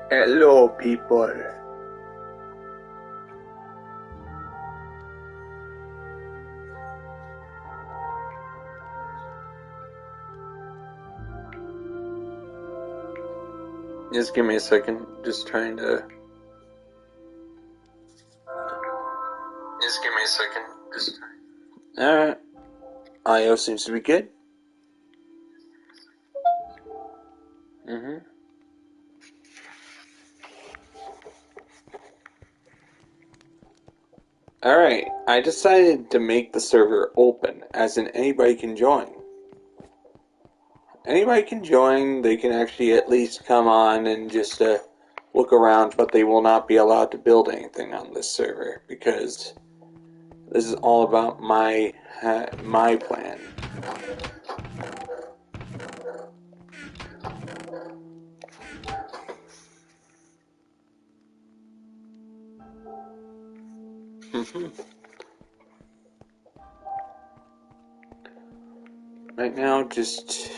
Hello, people. Just give me a second. Just trying to. Just give me a second. Just. Alright. IO seems to be good. Alright, I decided to make the server open, as in anybody can join. Anybody can join, they can actually at least come on and just look around, but they will not be allowed to build anything on this server, because this is all about my plan. Right now, just...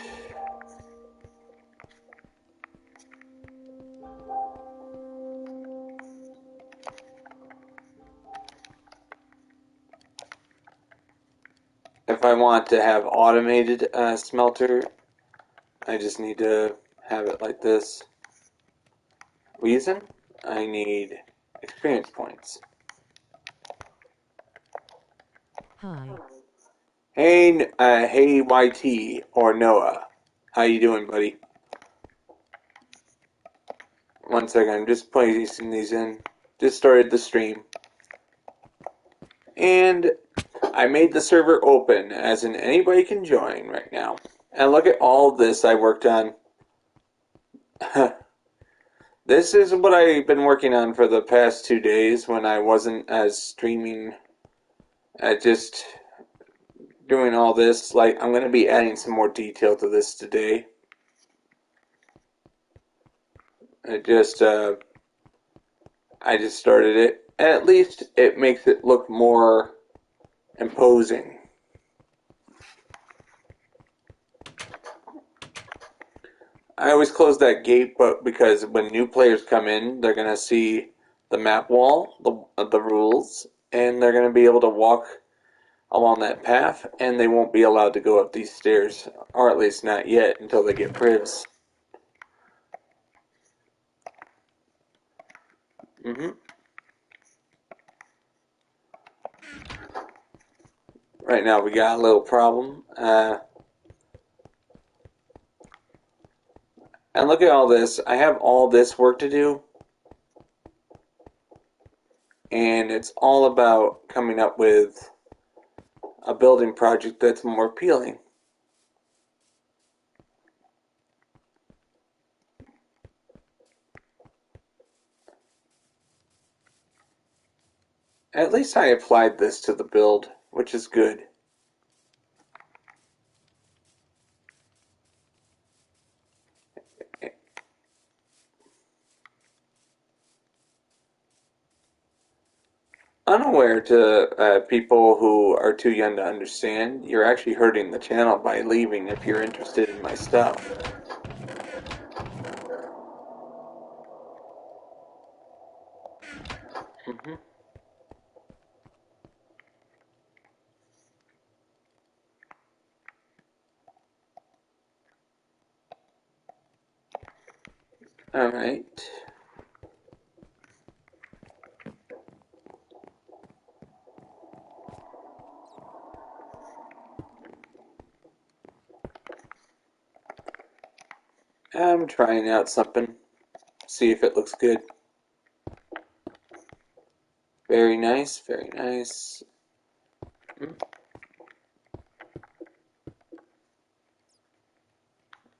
If I want to have automated smelter, I just need to have it like this. Reason? I need experience points. Hi. Hey, hey YT or Noah. How you doing, buddy? One second, I'm just placing these in. Just started the stream. And I made the server open, as in anybody can join right now. And look at all this I worked on. This is what I've been working on for the past 2 days when I wasn't as streaming. Just doing all this. Like, I'm going to be adding some more detail to this today. I just started it. At least it makes it look more imposing. I always close that gate, but because when new players come in, they're gonna see the map wall, the rules, and they're gonna be able to walk along that path, and they won't be allowed to go up these stairs, or at least not yet until they get privs. Right now we got a little problem. And look at all this. I have all this work to do. And it's all about coming up with a building project that's more appealing. At least I applied this to the build, which is good. Unaware to people who are too young to understand, you're actually hurting the channel by leaving if you're interested in my stuff. Alright. I'm trying out something. See if it looks good. Very nice, very nice.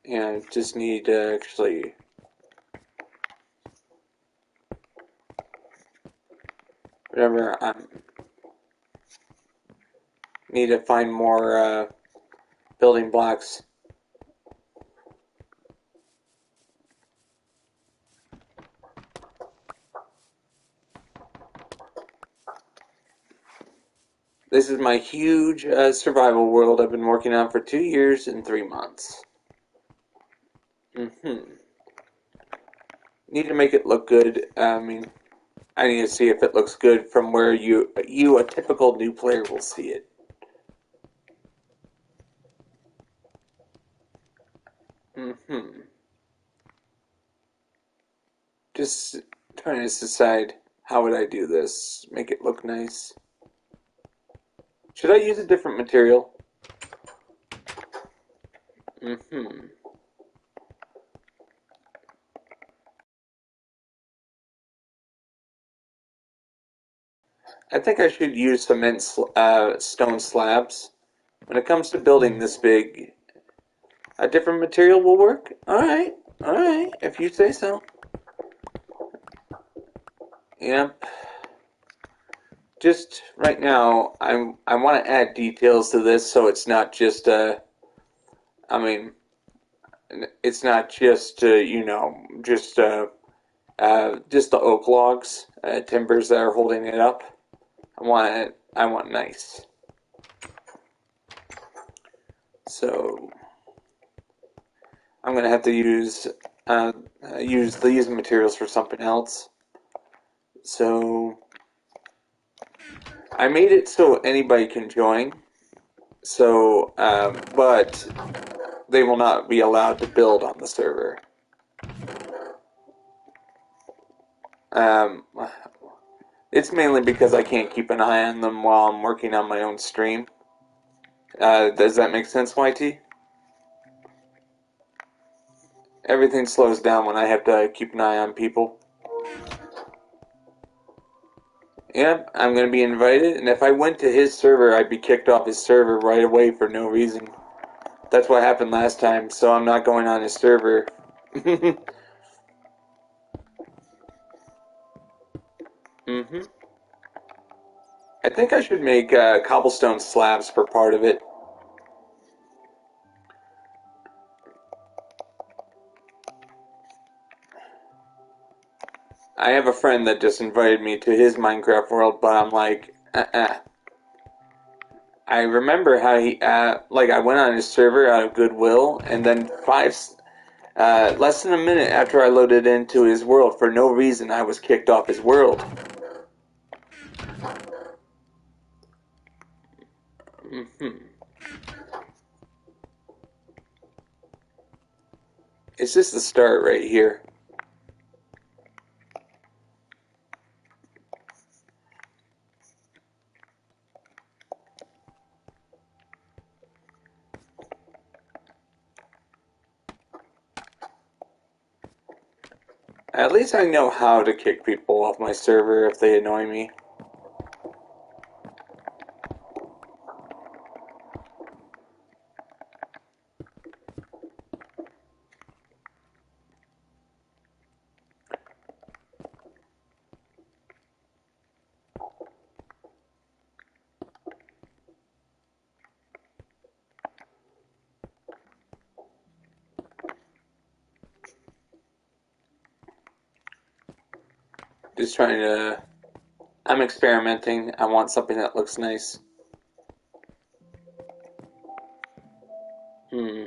And I just need to actually... Whatever, I need to find more building blocks. This is my huge survival world I've been working on for 2 years and 3 months. Need to make it look good. I mean, I need to see if it looks good from where you a typical new player will see it. Hmm. Just trying to decide how would I do this. Make it look nice. Should I use a different material? Hmm. I think I should use stone slabs. When it comes to building this big, a different material will work? Alright, alright, if you say so. Yep. Just right now, I want to add details to this so it's not just I mean, it's not just just the oak logs, timbers that are holding it up. I want nice. So I'm gonna have to uh, use these materials for something else. So I made it so anybody can join. So, but they will not be allowed to build on the server. Um, it's mainly because I can't keep an eye on them while I'm working on my own stream. Does that make sense, YT? Everything slows down when I have to keep an eye on people. Yep, I'm going to be invited, and if I went to his server, I'd be kicked off his server right away for no reason. That's what happened last time, so I'm not going on his server. Hmm. I think I should make cobblestone slabs for part of it. I have a friend that just invited me to his Minecraft world, but I'm like, I remember how I went on his server out of goodwill, and then less than a minute after I loaded into his world, for no reason, I was kicked off his world. Hmm. It's just the start right here. At least I know how to kick people off my server if they annoy me. Just trying to. I'm experimenting. I want something that looks nice. Hmm.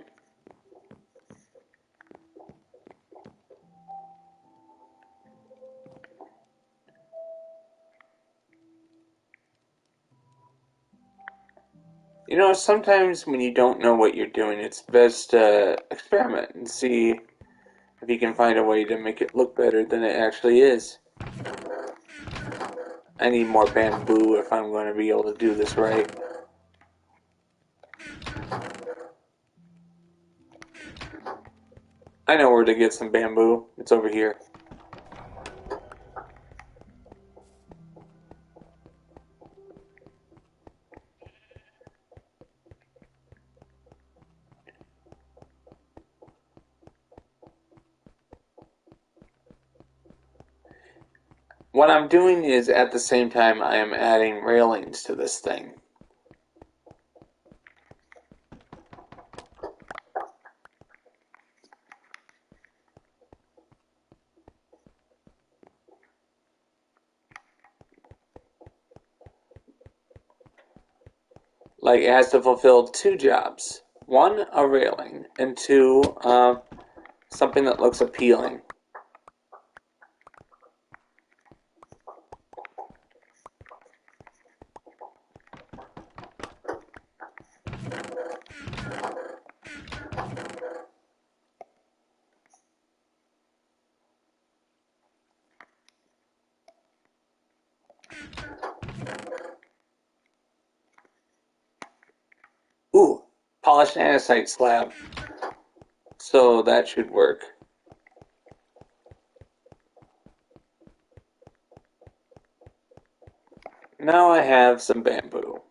You know, sometimes when you don't know what you're doing, it's best to experiment and see if you can find a way to make it look better than it actually is. I need more bamboo if I'm going to be able to do this right. I know where to get some bamboo. It's over here. What I'm doing is at the same time I am adding railings to this thing. Like it has to fulfill two jobs. One, a railing, and two, something that looks appealing. Ooh, polished andesite slab. So that should work. Now I have some bamboo.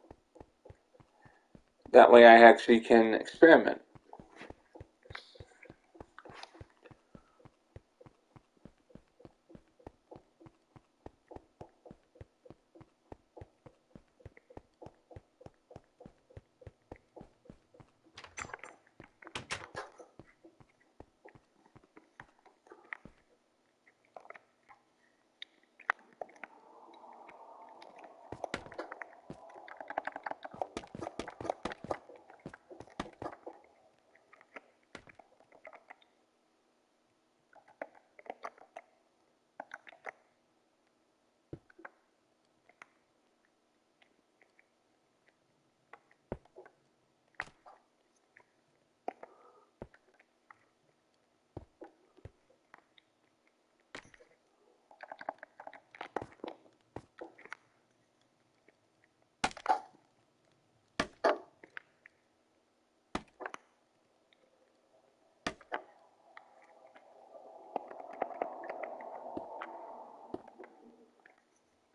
That way I actually can experiment.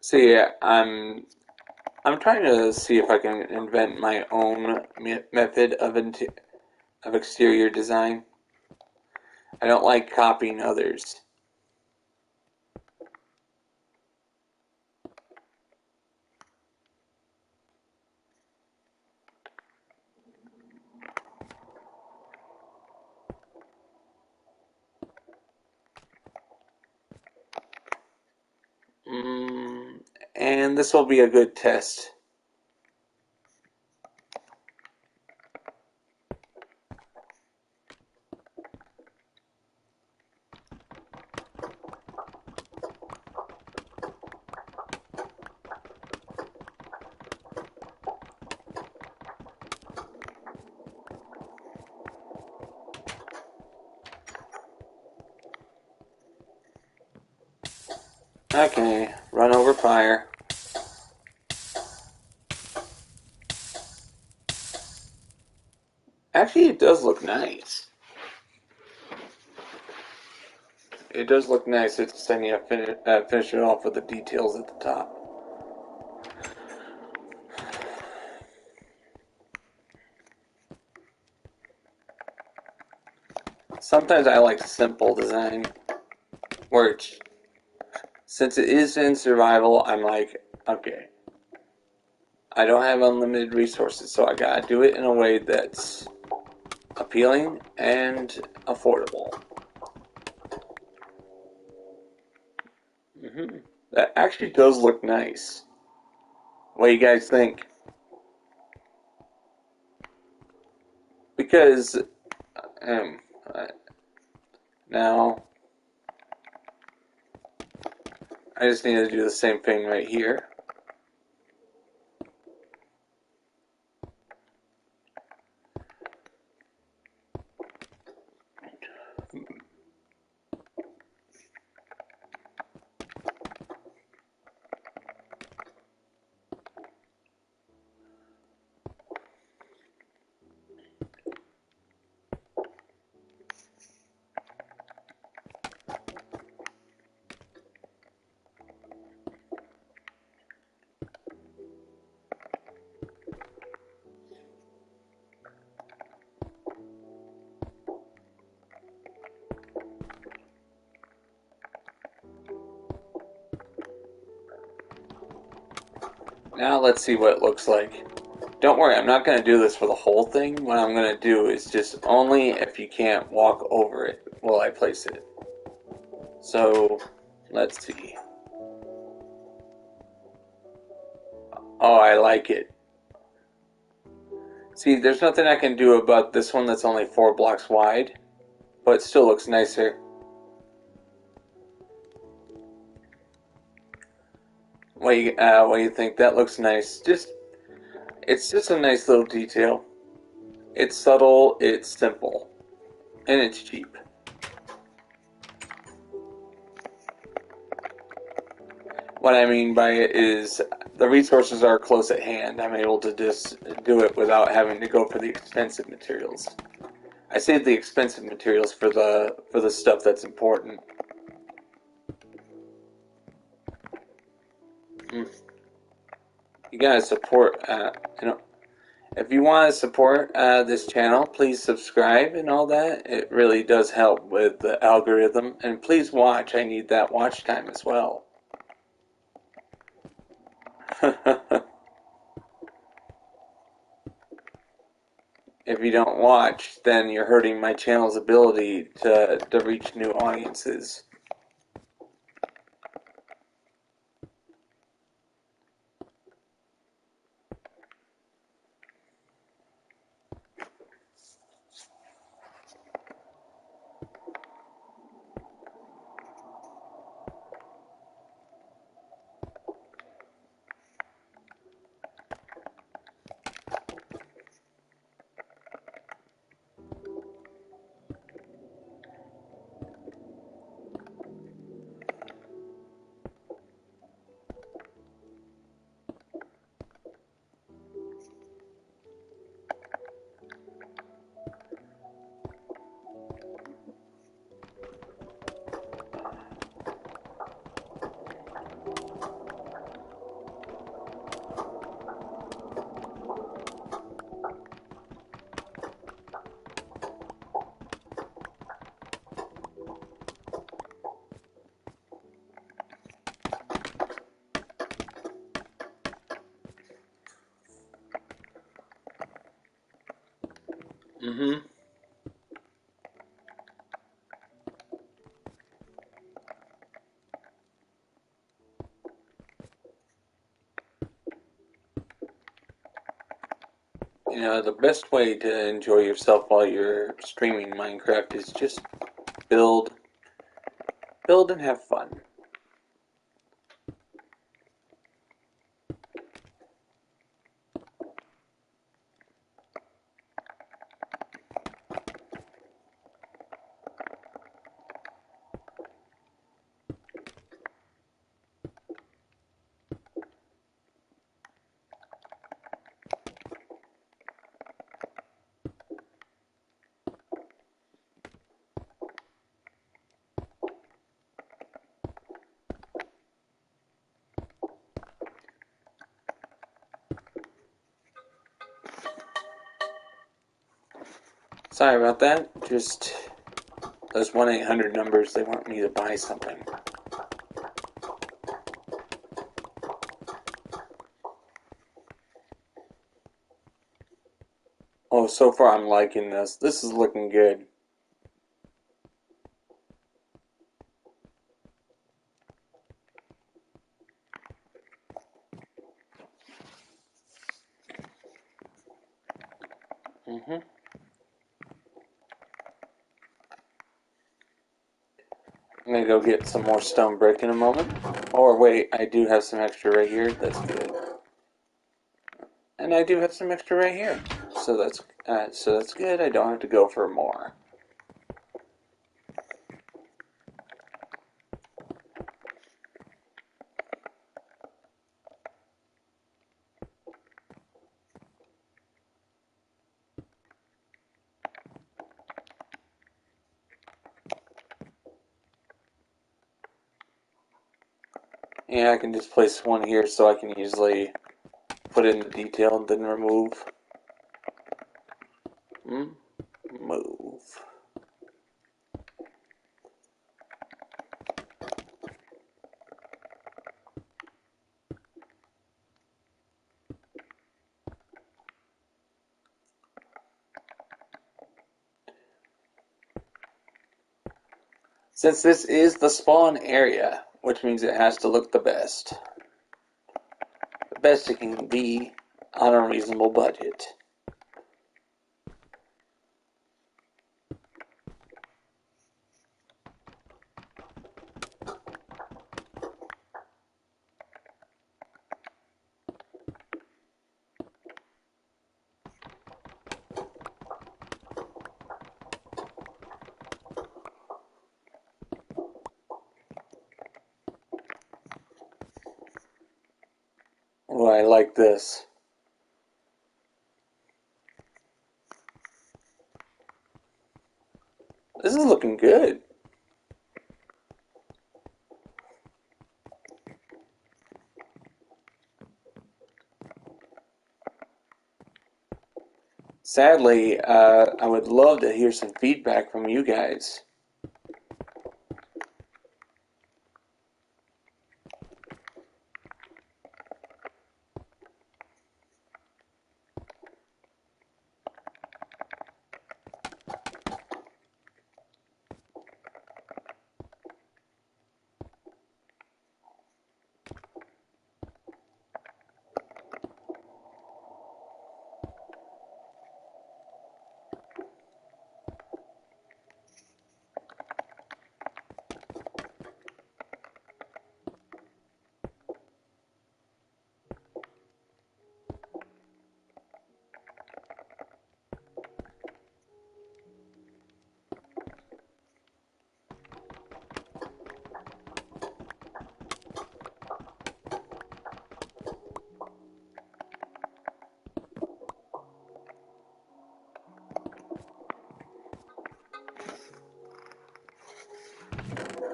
See, I'm trying to see if I can invent my own method of exterior design. I don't like copying others. Mm, and this will be a good test. Okay, run over fire. Actually, it does look nice. It does look nice. It's then you finish it off with the details at the top. Sometimes I like simple design, where it's, since it is in survival, I'm like, okay, I don't have unlimited resources, so I gotta do it in a way that's appealing and affordable. That actually does look nice. What do you guys think? Because um, uh, now I just need to do the same thing right here. Now let's see what it looks like. Don't worry, I'm not going to do this for the whole thing. What I'm going to do is just only if you can't walk over it will I place it. So, let's see. Oh, I like it. See, there's nothing I can do about this one that's only 4 blocks wide, but it still looks nicer. What do you think? That looks nice. It's just a nice little detail. It's subtle, it's simple, and it's cheap. what I mean by it is the resources are close at hand. I'm able to just do it without having to go for the expensive materials. I save the expensive materials for the stuff that's important. You gotta support. If you want to support this channel, please subscribe and all that. It really does help with the algorithm. And please watch. I need that watch time as well. If you don't watch, then you're hurting my channel's ability to reach new audiences. Mm-hmm. You know, the best way to enjoy yourself while you're streaming Minecraft is just build, build and have fun. Sorry about that. Just those 1-800 numbers, they want me to buy something. Oh, so far I'm liking this. This is looking good. Mm-hmm. I'm gonna go get some more stone brick in a moment. Or wait, I do have some extra right here. That's good. And I do have some extra right here. So that's good. I don't have to go for more. Yeah, I can just place one here so I can easily put in the detail and then remove. Move. Since this is the spawn area, which means it has to look the best. The best it can be on a reasonable budget. Oh, I like this. This is looking good. Sadly, I would love to hear some feedback from you guys.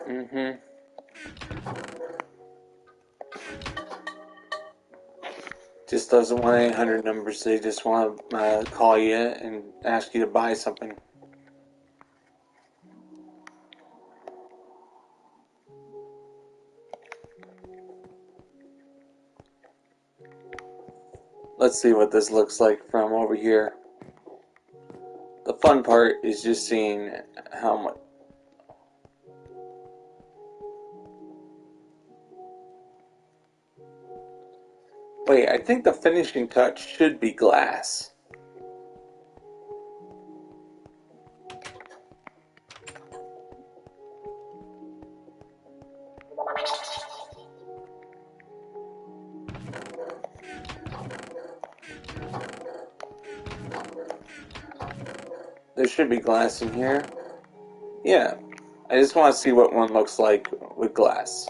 Mm-hmm. Just those 1-800 numbers. They just want to call you and ask you to buy something. Let's see what this looks like from over here. The fun part is just seeing how much. Wait, I think the finishing touch should be glass. There should be glass in here. Yeah, I just want to see what one looks like with glass.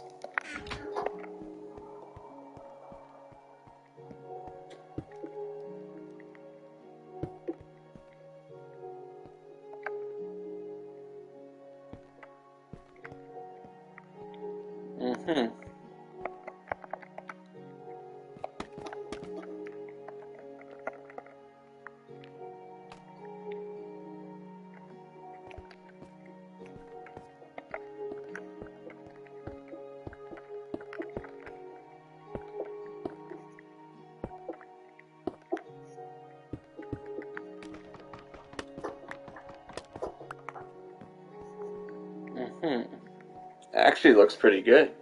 Mm-hmm. Mm-hmm. Actually looks pretty good.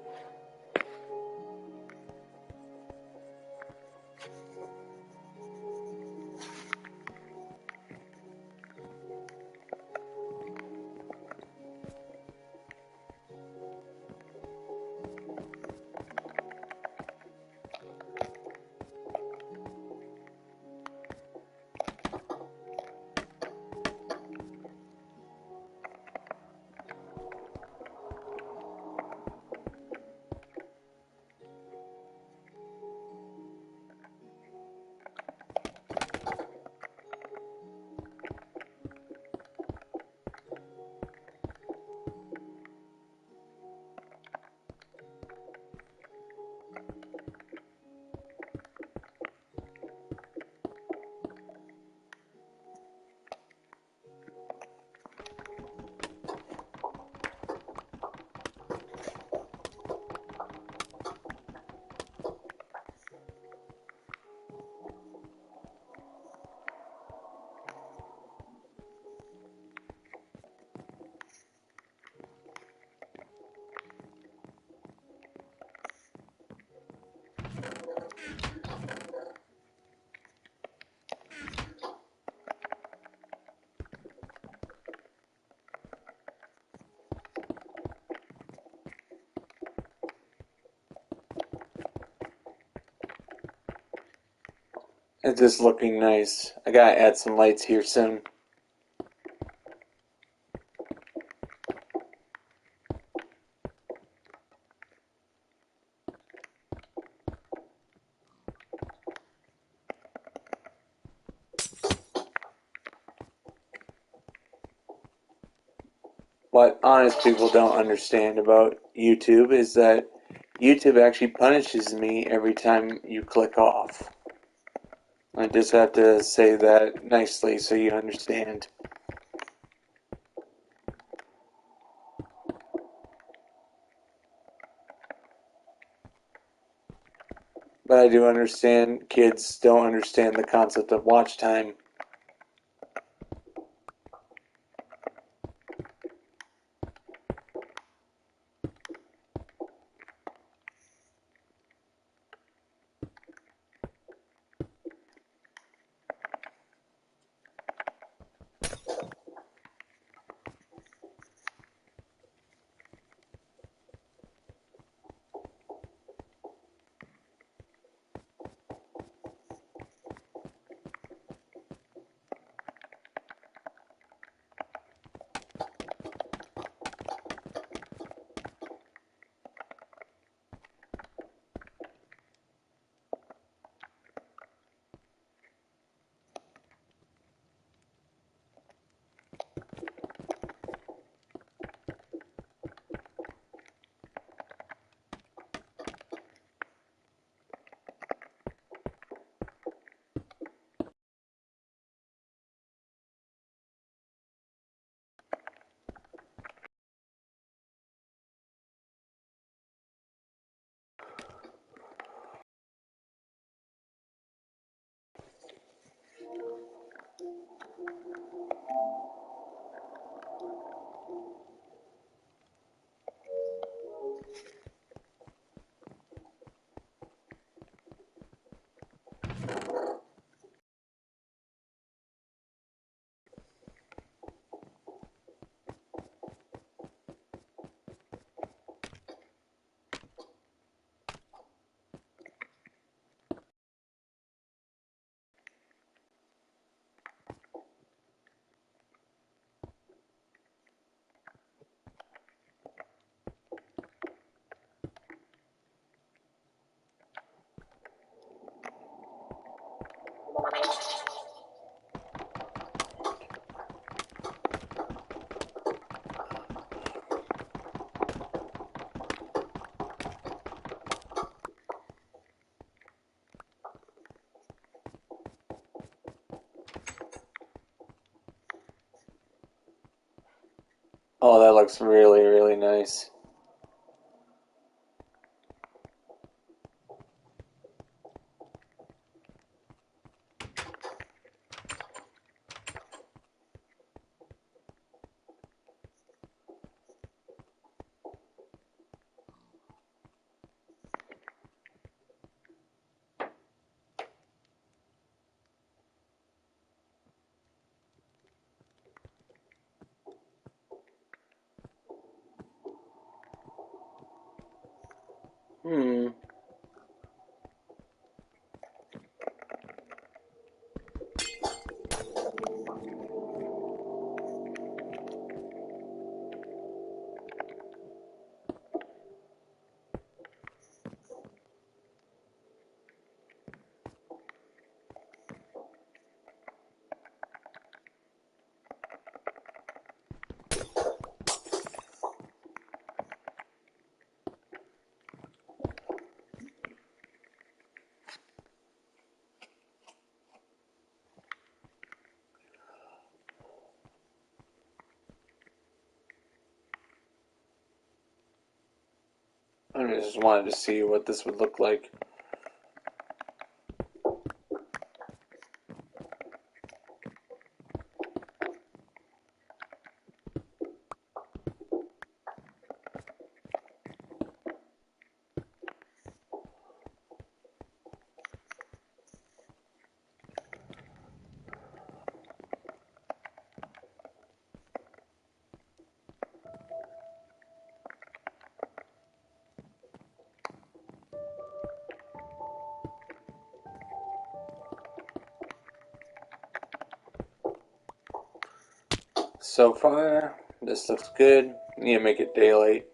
It's just looking nice. I gotta add some lights here soon. what honest people don't understand about YouTube is that YouTube actually punishes me every time you click off. I just have to say that nicely so you understand. But I do understand kids don't understand the concept of watch time. Oh, that looks really, really nice. Hmm. I just wanted to see what this would look like. So far, this looks good. Need to make it daylight.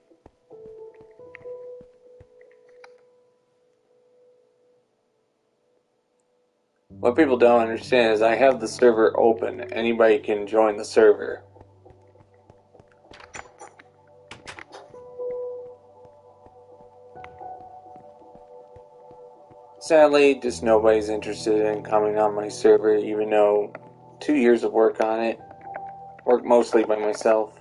What people don't understand is I have the server open. Anybody can join the server. Sadly, just nobody's interested in coming on my server, even though 2 years of work on it, work mostly by myself.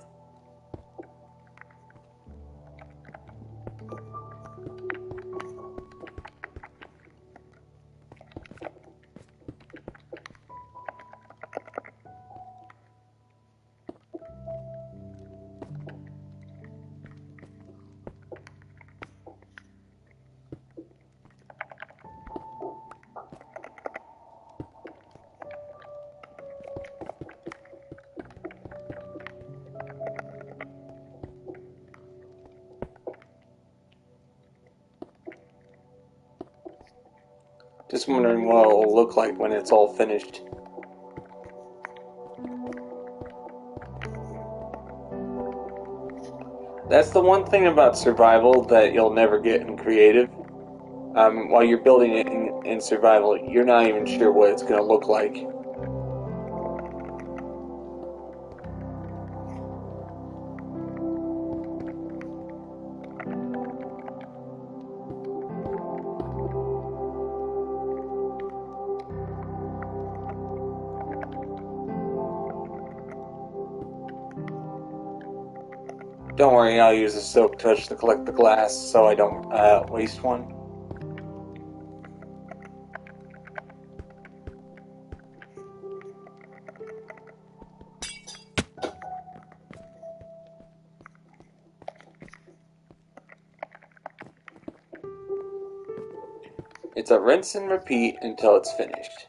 Just wondering what it'll look like when it's all finished. That's the one thing about survival that you'll never get in creative. While you're building it in survival, you're not even sure what it's going to look like. Don't worry, I'll use a silk touch to collect the glass so I don't waste one. It's a rinse and repeat until it's finished.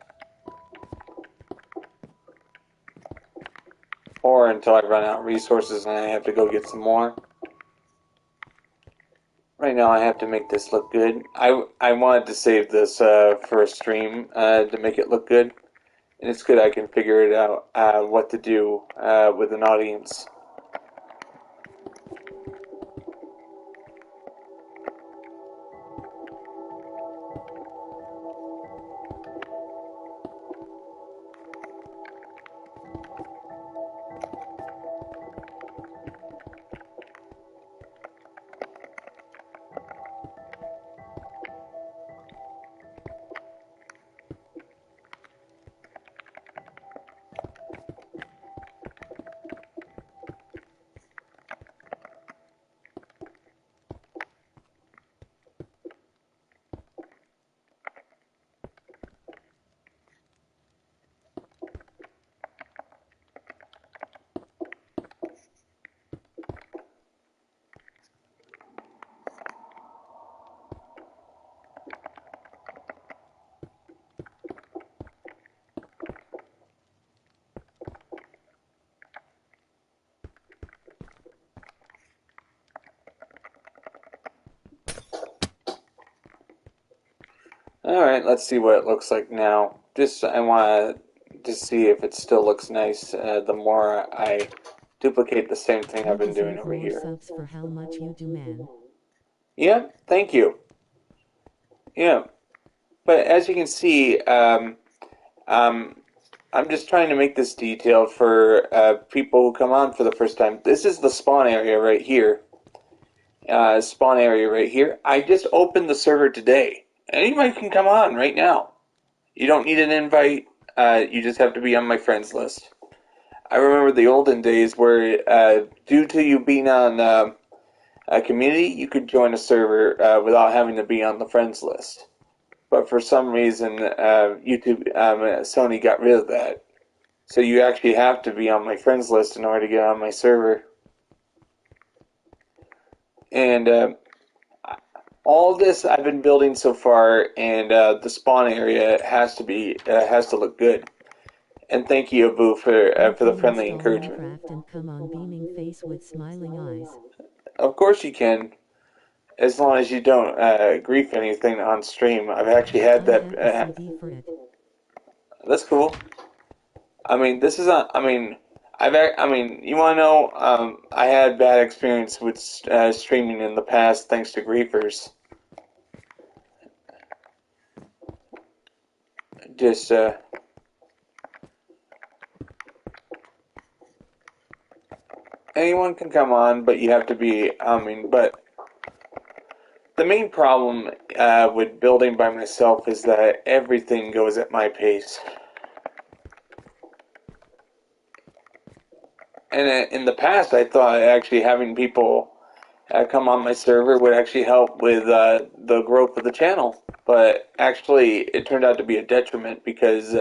Or until I run out of resources and I have to go get some more. Right now I have to make this look good. I wanted to save this for a stream to make it look good. And it's good I can figure it out what to do with an audience. Alright, let's see what it looks like now. I want to see if it still looks nice the more I duplicate the same thing I've been doing over here. Subs for how much you do, man. Yeah, thank you. Yeah, but as you can see, um, I'm just trying to make this detailed for people who come on for the first time. This is the spawn area right here. I just opened the server today. Anybody can come on right now. You don't need an invite. You just have to be on my friends list. I remember the olden days where, due to you being on a community, you could join a server without having to be on the friends list. But for some reason, Sony got rid of that. So you actually have to be on my friends list in order to get on my server. And all of this I've been building so far, and the spawn area has to look good. And thank you, Abu, for the friendly encouragement. Minecraft and come on beaming face with smiling eyes. Of course you can, as long as you don't grief anything on stream. I've actually had I have that. a CD for it. That's cool. I mean, this is not. I mean, you want to know? I had bad experience with streaming in the past, thanks to griefers. Just anyone can come on, but you have to be. But the main problem with building by myself is that everything goes at my pace. And in the past, I thought actually having people come on my server would actually help with the growth of the channel. But actually, it turned out to be a detriment because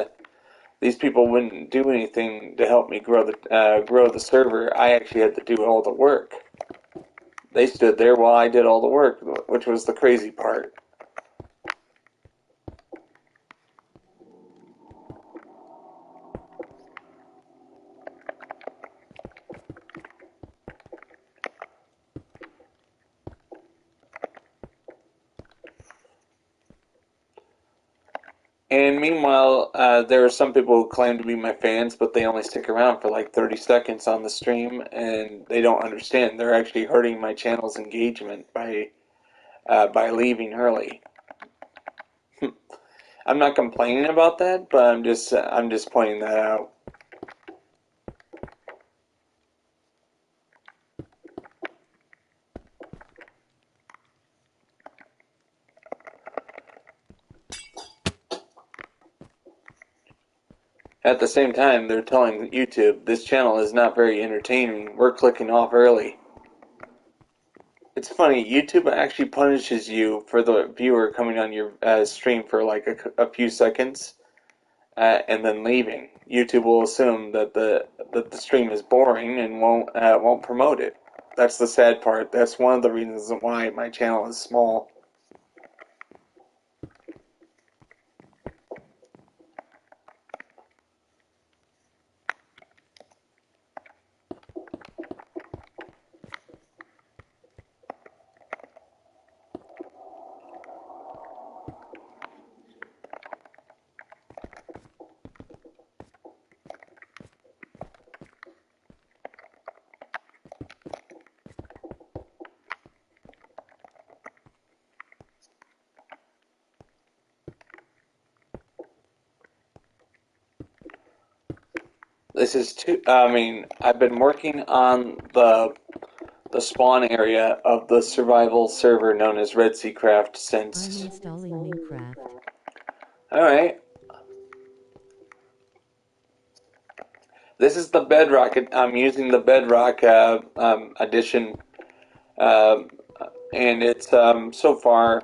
these people wouldn't do anything to help me grow the server. I actually had to do all the work. They stood there while I did all the work, which was the crazy part. And meanwhile, there are some people who claim to be my fans, but they only stick around for like 30 seconds on the stream, and they don't understand. They're actually hurting my channel's engagement by leaving early. I'm not complaining about that, but I'm just pointing that out. At the same time, they're telling YouTube, this channel is not very entertaining. We're clicking off early. It's funny, YouTube actually punishes you for the viewer coming on your stream for like a few seconds and then leaving. YouTube will assume that the stream is boring and won't promote it. That's the sad part. That's one of the reasons why my channel is small. This is too. I mean, I've been working on the spawn area of the survival server known as Red Sea Craft I'm since. installing Minecraft. All right. This is the Bedrock. I'm using the Bedrock edition, uh, and it's so far.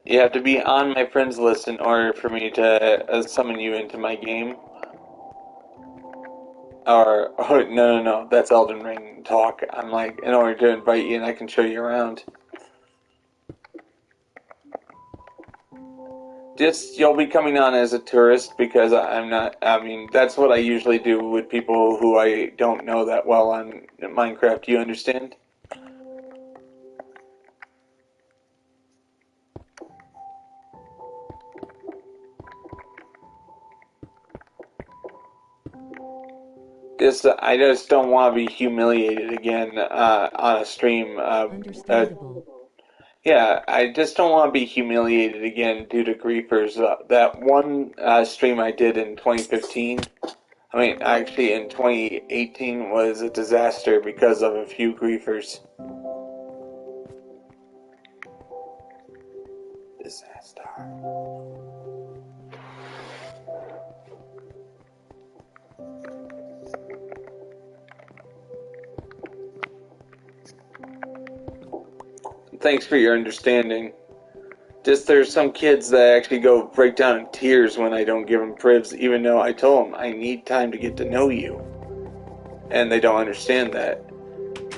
You have to be on my friends list in order for me to summon you into my game. Or oh, no, that's Elden Ring talk. I'm like, in order to invite you and I can show you around. Just, you'll be coming on as a tourist because I'm not, I mean, that's what I usually do with people who I don't know that well on Minecraft, you understand? I just don't want to be humiliated again on a stream. Understandable. Yeah, I just don't want to be humiliated again due to griefers. That one stream I did in 2015, I mean, actually in 2018 was a disaster because of a few griefers. Disaster. Thanks for your understanding. Just there's some kids that actually go break down in tears when I don't give them privs, even though I told them I need time to get to know you, and they don't understand that.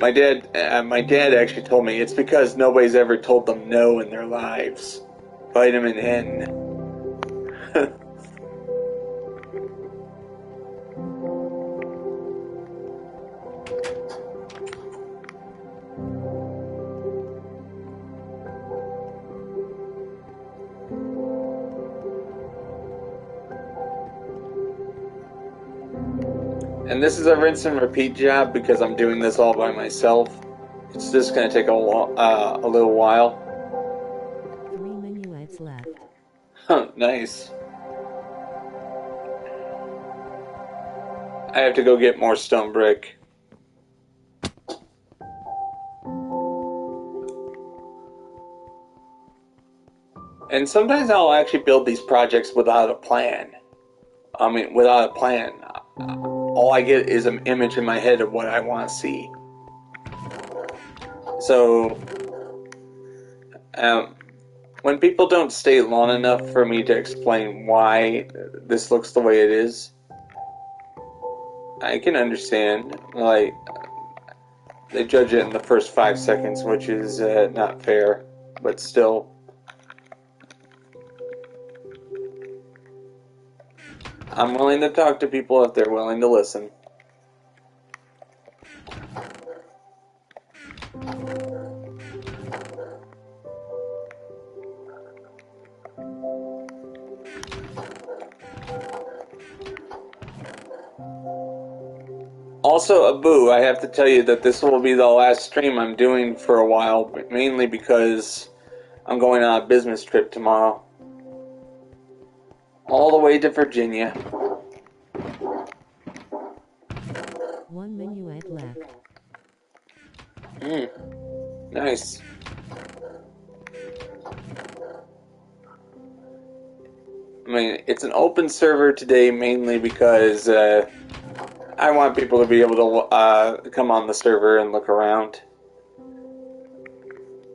My dad actually told me it's because nobody's ever told them no in their lives. Vitamin N. And this is a rinse and repeat job because I'm doing this all by myself. It's just going to take a little while. 3 minuets left. Nice. I have to go get more stone brick. And sometimes I'll actually build these projects without a plan. I mean, without a plan. All I get is an image in my head of what I want to see. So, um, when people don't stay long enough for me to explain why this looks the way it is, I can understand. Like, they judge it in the first 5 seconds, which is not fair, but still. I'm willing to talk to people if they're willing to listen. Also, Abu, I have to tell you that this will be the last stream I'm doing for a while, mainly because I'm going on a business trip tomorrow. All the way to Virginia. One minuet left. Nice. I mean, it's an open server today mainly because I want people to be able to come on the server and look around.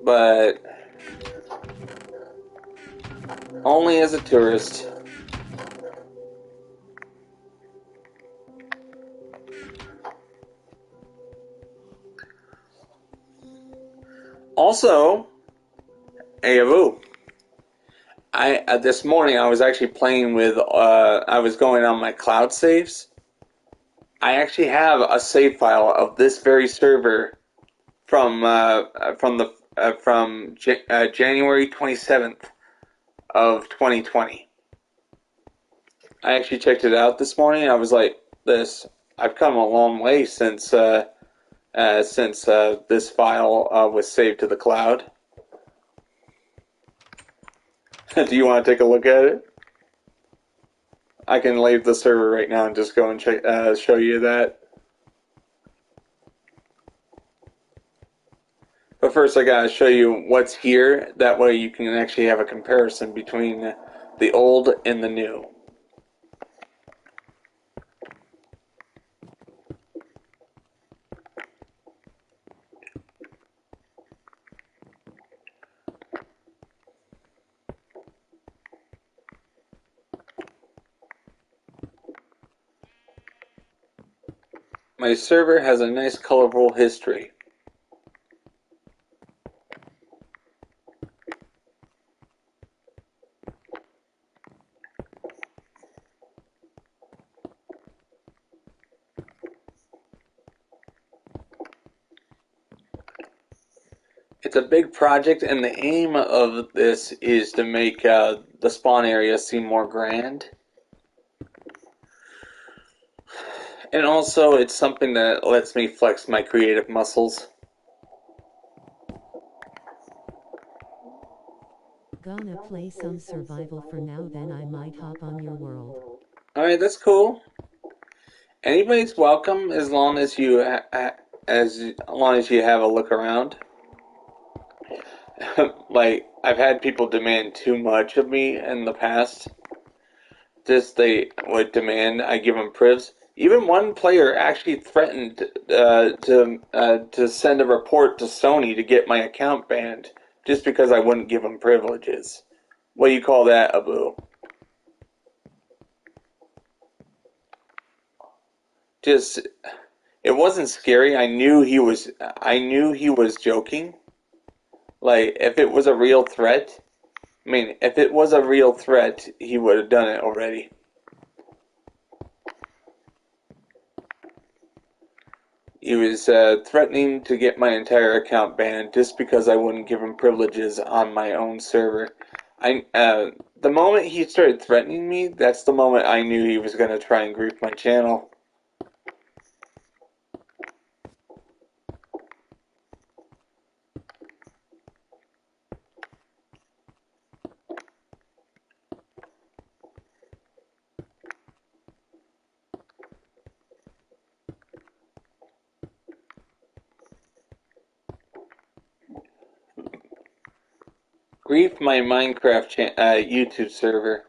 But only as a tourist. Also, hey Abu, this morning I was actually playing with. I was going on my cloud saves. I actually have a save file of this very server from January 27th of 2020. I actually checked it out this morning. I was like, "This, I've come a long way since this file was saved to the cloud." Do you want to take a look at it? I can leave the server right now and just go and show you that. But first, I gotta show you what's here. That way, you can actually have a comparison between the old and the new. My server has a nice colorful history. It's a big project, and the aim of this is to make the spawn area seem more grand. And also, it's something that lets me flex my creative muscles. Gonna play some survival for now, then I might hop on your world. Alright, that's cool. Anybody's welcome as long as you have a look around. Like, I've had people demand too much of me in the past. Just they would demand I give them privs. Even one player actually threatened to send a report to Sony to get my account banned just because I wouldn't give him privileges. What do you call that, Abu? Just, it wasn't scary. I knew he was joking. Like, if it was a real threat, I mean, if it was a real threat, he would have done it already. He was threatening to get my entire account banned just because I wouldn't give him privileges on my own server. The moment he started threatening me, that's the moment I knew he was going to try and grief my channel. grief, my Minecraft YouTube server.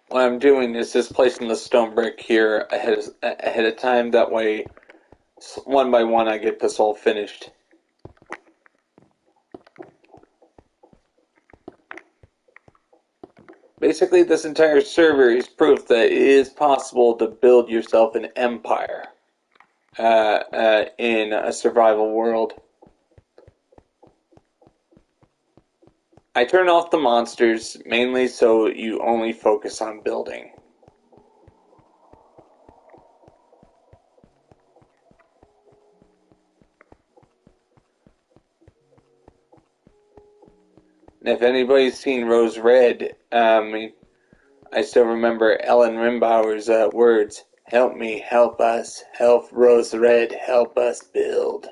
What I'm doing is just placing the stone brick here ahead of time. That way, one by one, I get this all finished. Basically, this entire server is proof that it is possible to build yourself an empire in a survival world. I turn off the monsters mainly so you only focus on building. And if anybody's seen Rose Red, I still remember Ellen Rimbauer's words, "Help me, help us, help Rose Red, help us build."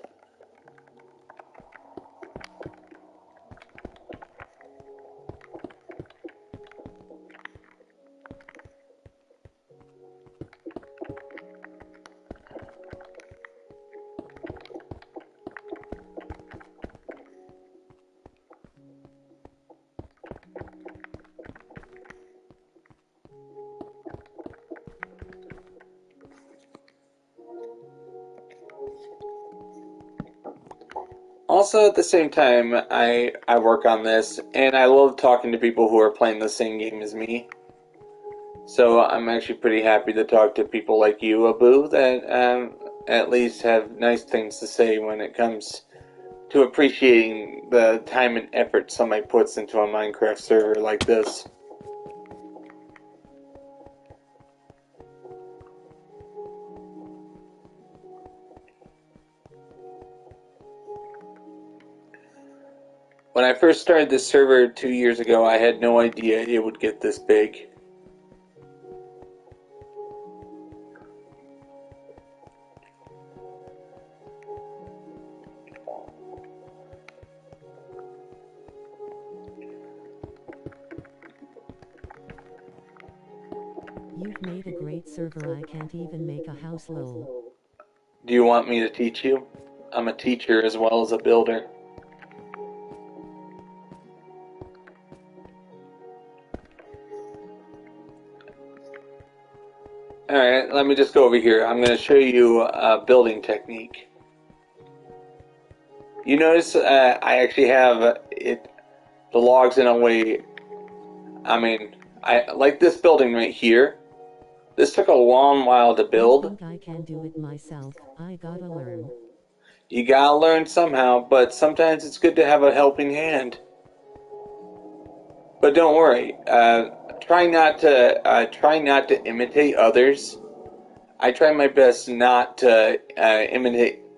Also, at the same time, I work on this, and I love talking to people who are playing the same game as me. So I'm actually pretty happy to talk to people like you, Abu, that at least have nice things to say when it comes to appreciating the time and effort somebody puts into a Minecraft server like this. When I first started this server 2 years ago, I had no idea it would get this big. You've made a great server. I can't even make a house, lol. Do you want me to teach you? I'm a teacher as well as a builder. Alright, let me just go over here. I'm going to show you a building technique. You notice I actually have the logs in a way. I like this building right here. This took a long while to build. I think I can do it myself. I gotta learn. You gotta learn somehow, but sometimes it's good to have a helping hand. But don't worry. Try not to imitate others. I try my best not to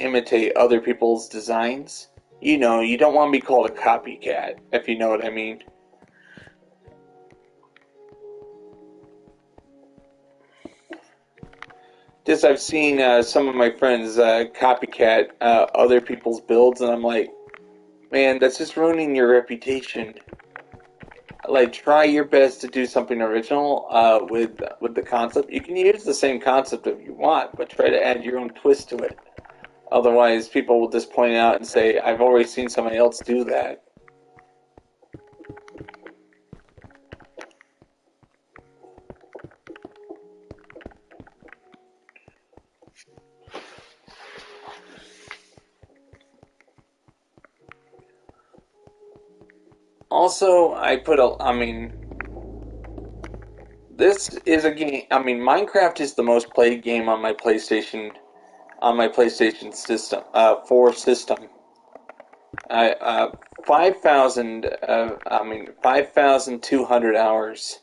imitate other people's designs. You know, you don't want to be called a copycat, if you know what I mean. Just I've seen some of my friends copycat other people's builds, and I'm like, man, that's just ruining your reputation. Like, try your best to do something original with the concept. You can use the same concept if you want, but try to add your own twist to it. Otherwise, people will just point out and say, I've already seen somebody else do that. Also, this is a game, Minecraft is the most played game on my PlayStation system, 4 system. 5,200 hours.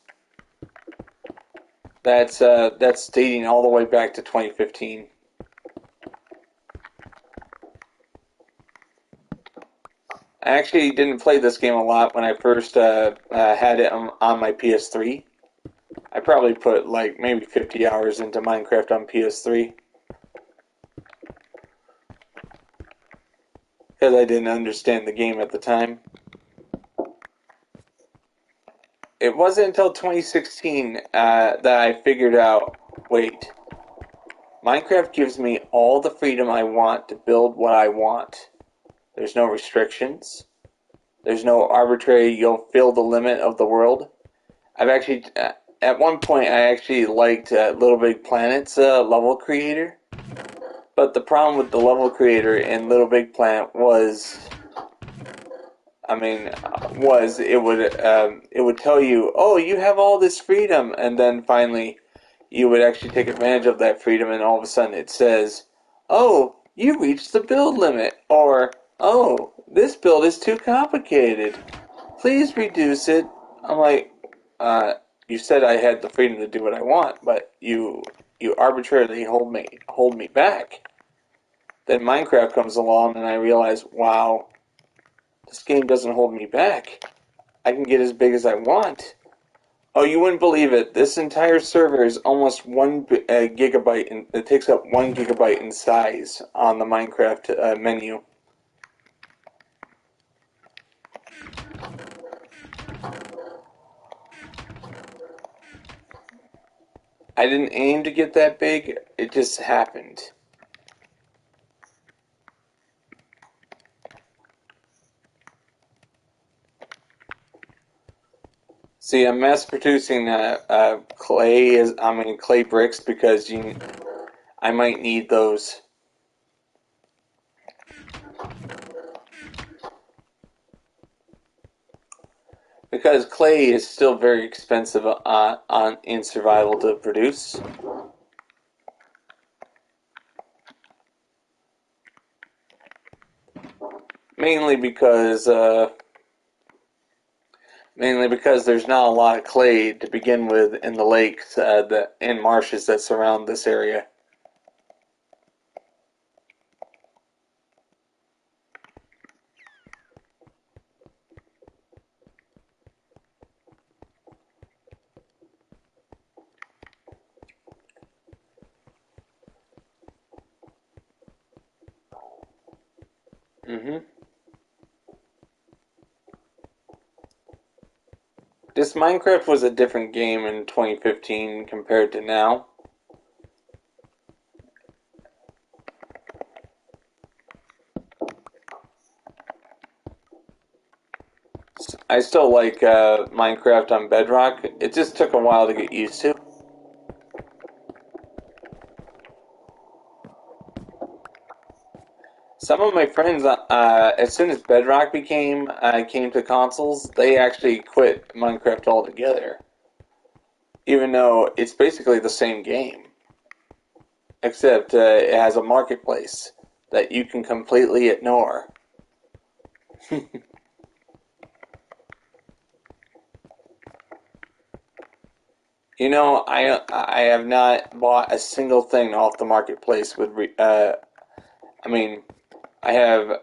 That's dating all the way back to 2015. I actually didn't play this game a lot when I first had it on my PS3. I probably put like maybe 50 hours into Minecraft on PS3. because I didn't understand the game at the time. It wasn't until 2016 that I figured out, wait, Minecraft gives me all the freedom I want to build what I want. There's no restrictions. There's no arbitrary, you'll fill the limit of the world. I've actually, at one point, I actually liked Little Big Planet's level creator. But the problem with the level creator in Little Big Planet was, it would tell you, oh, you have all this freedom, and then finally you would actually take advantage of that freedom, and all of a sudden it says, oh, you reached the build limit, or oh, this build is too complicated. Please reduce it. I'm like, you said I had the freedom to do what I want, but you arbitrarily hold me back. Then Minecraft comes along and I realize, wow, this game doesn't hold me back. I can get as big as I want. Oh, you wouldn't believe it. This entire server is almost 1 gigabyte, and it takes up 1 gigabyte in size on the Minecraft menu. I didn't aim to get that big, it just happened. See, I'm mass producing clay bricks because I might need those. Because clay is still very expensive in survival to produce. Mainly because there's not a lot of clay to begin with in the lakes and marshes that surround this area. This Minecraft was a different game in 2015 compared to now. I still like Minecraft on Bedrock. It just took a while to get used to. Some of my friends, as soon as Bedrock came to consoles, they actually quit Minecraft altogether. Even though it's basically the same game, except it has a marketplace that you can completely ignore. You know, I have not bought a single thing off the marketplace with. I mean, I have.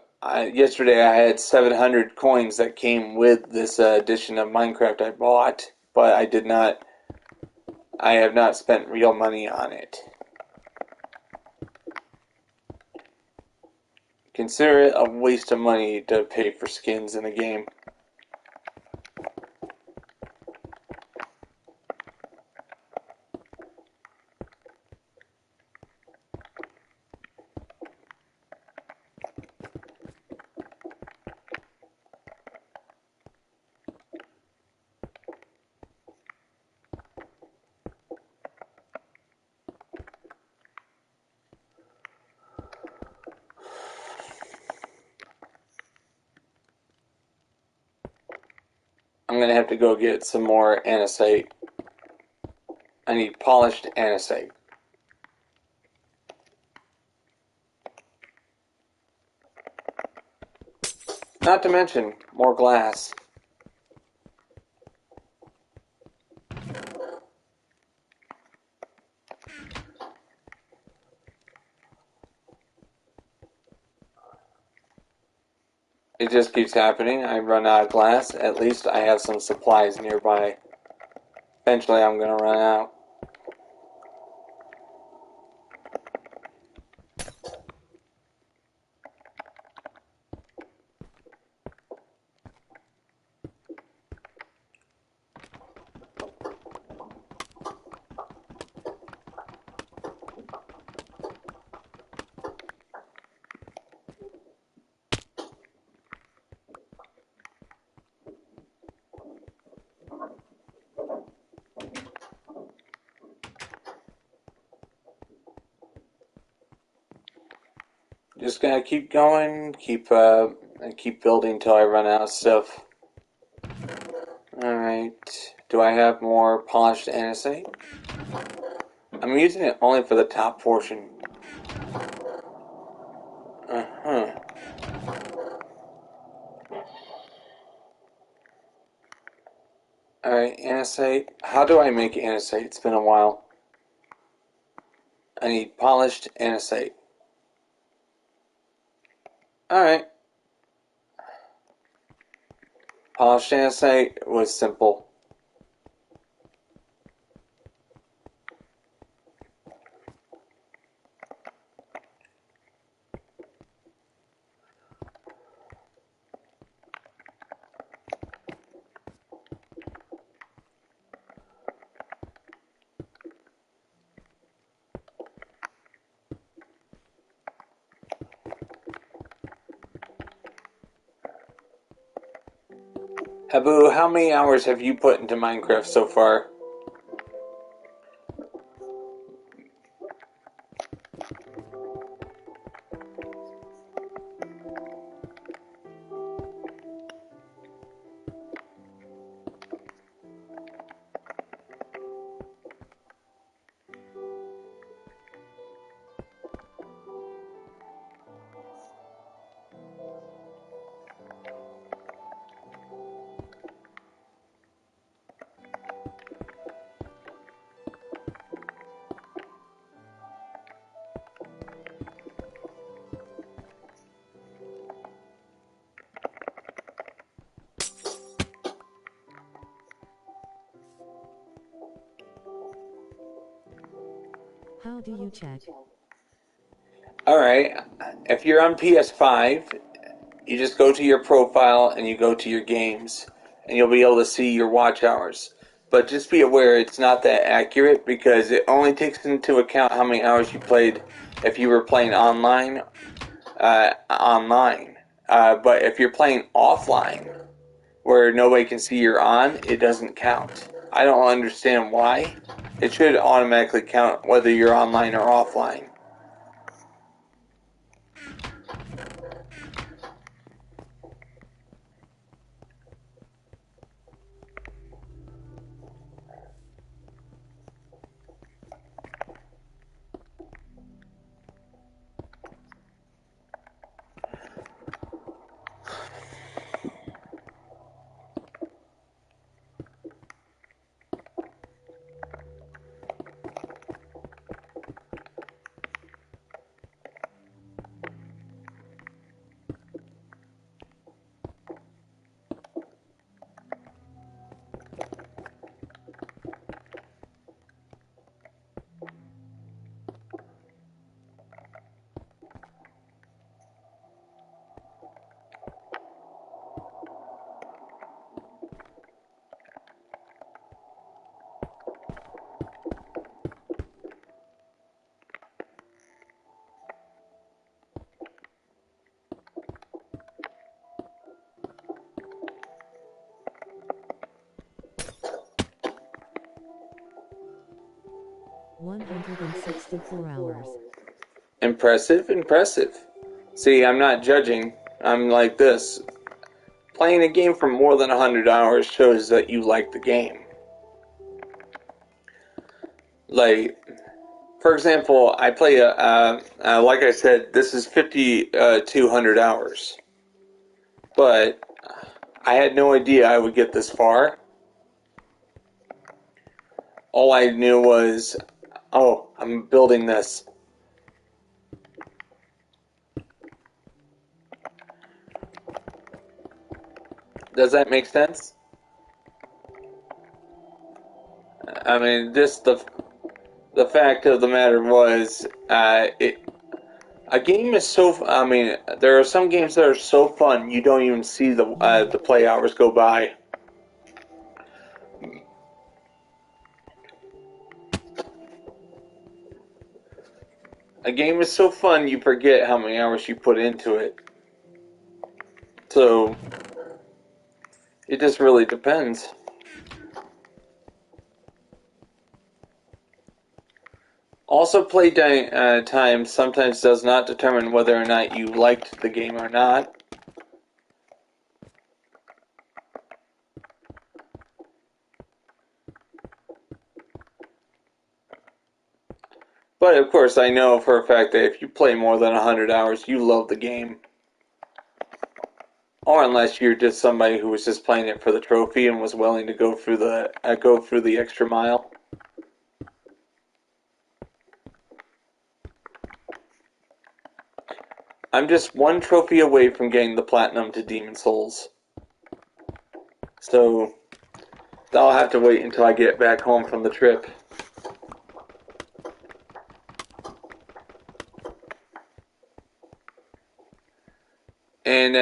Yesterday I had 700 coins that came with this edition of Minecraft I bought, but I did not. I have not spent real money on it. Consider it a waste of money to pay for skins in a game. I'm gonna have to go get some more andesite. I need polished andesite. Not to mention more glass. It just keeps happening. I run out of glass. At least I have some supplies nearby. Eventually I'm gonna run out. just gonna keep going, keep building till I run out of stuff. Alright. Do I have more polished andesite? I'm using it only for the top portion. Uh-huh. Alright, andesite. How do I make andesite? It's been a while. I need polished andesite. Alright. Polished andesite was simple. Habu, how many hours have you put into Minecraft so far? How do you check? Alright, if you're on PS5, you just go to your profile and you go to your games, and you'll be able to see your watch hours. But just be aware it's not that accurate because it only takes into account how many hours you played if you were playing online. But if you're playing offline, where nobody can see you're on, it doesn't count. I don't understand why. It should automatically count whether you're online or offline. $164. Impressive, impressive. See, I'm not judging. I'm like this. Playing a game for more than 100 hours shows that you like the game. Like, for example, I play like I said, this is 5,200 hours. But I had no idea I would get this far. All I knew was, oh, I'm building this. Does that make sense? I mean, just the fact of the matter was, a game is so. I mean, there are some games that are so fun you don't even see the play hours go by. A game is so fun you forget how many hours you put into it. So it just really depends. Also, play time sometimes does not determine whether or not you liked the game or not. But of course, I know for a fact that if you play more than 100 hours, you love the game. Or unless you're just somebody who was just playing it for the trophy and was willing to go through the extra mile. I'm just one trophy away from getting the platinum to Demon Souls. So I'll have to wait until I get back home from the trip. And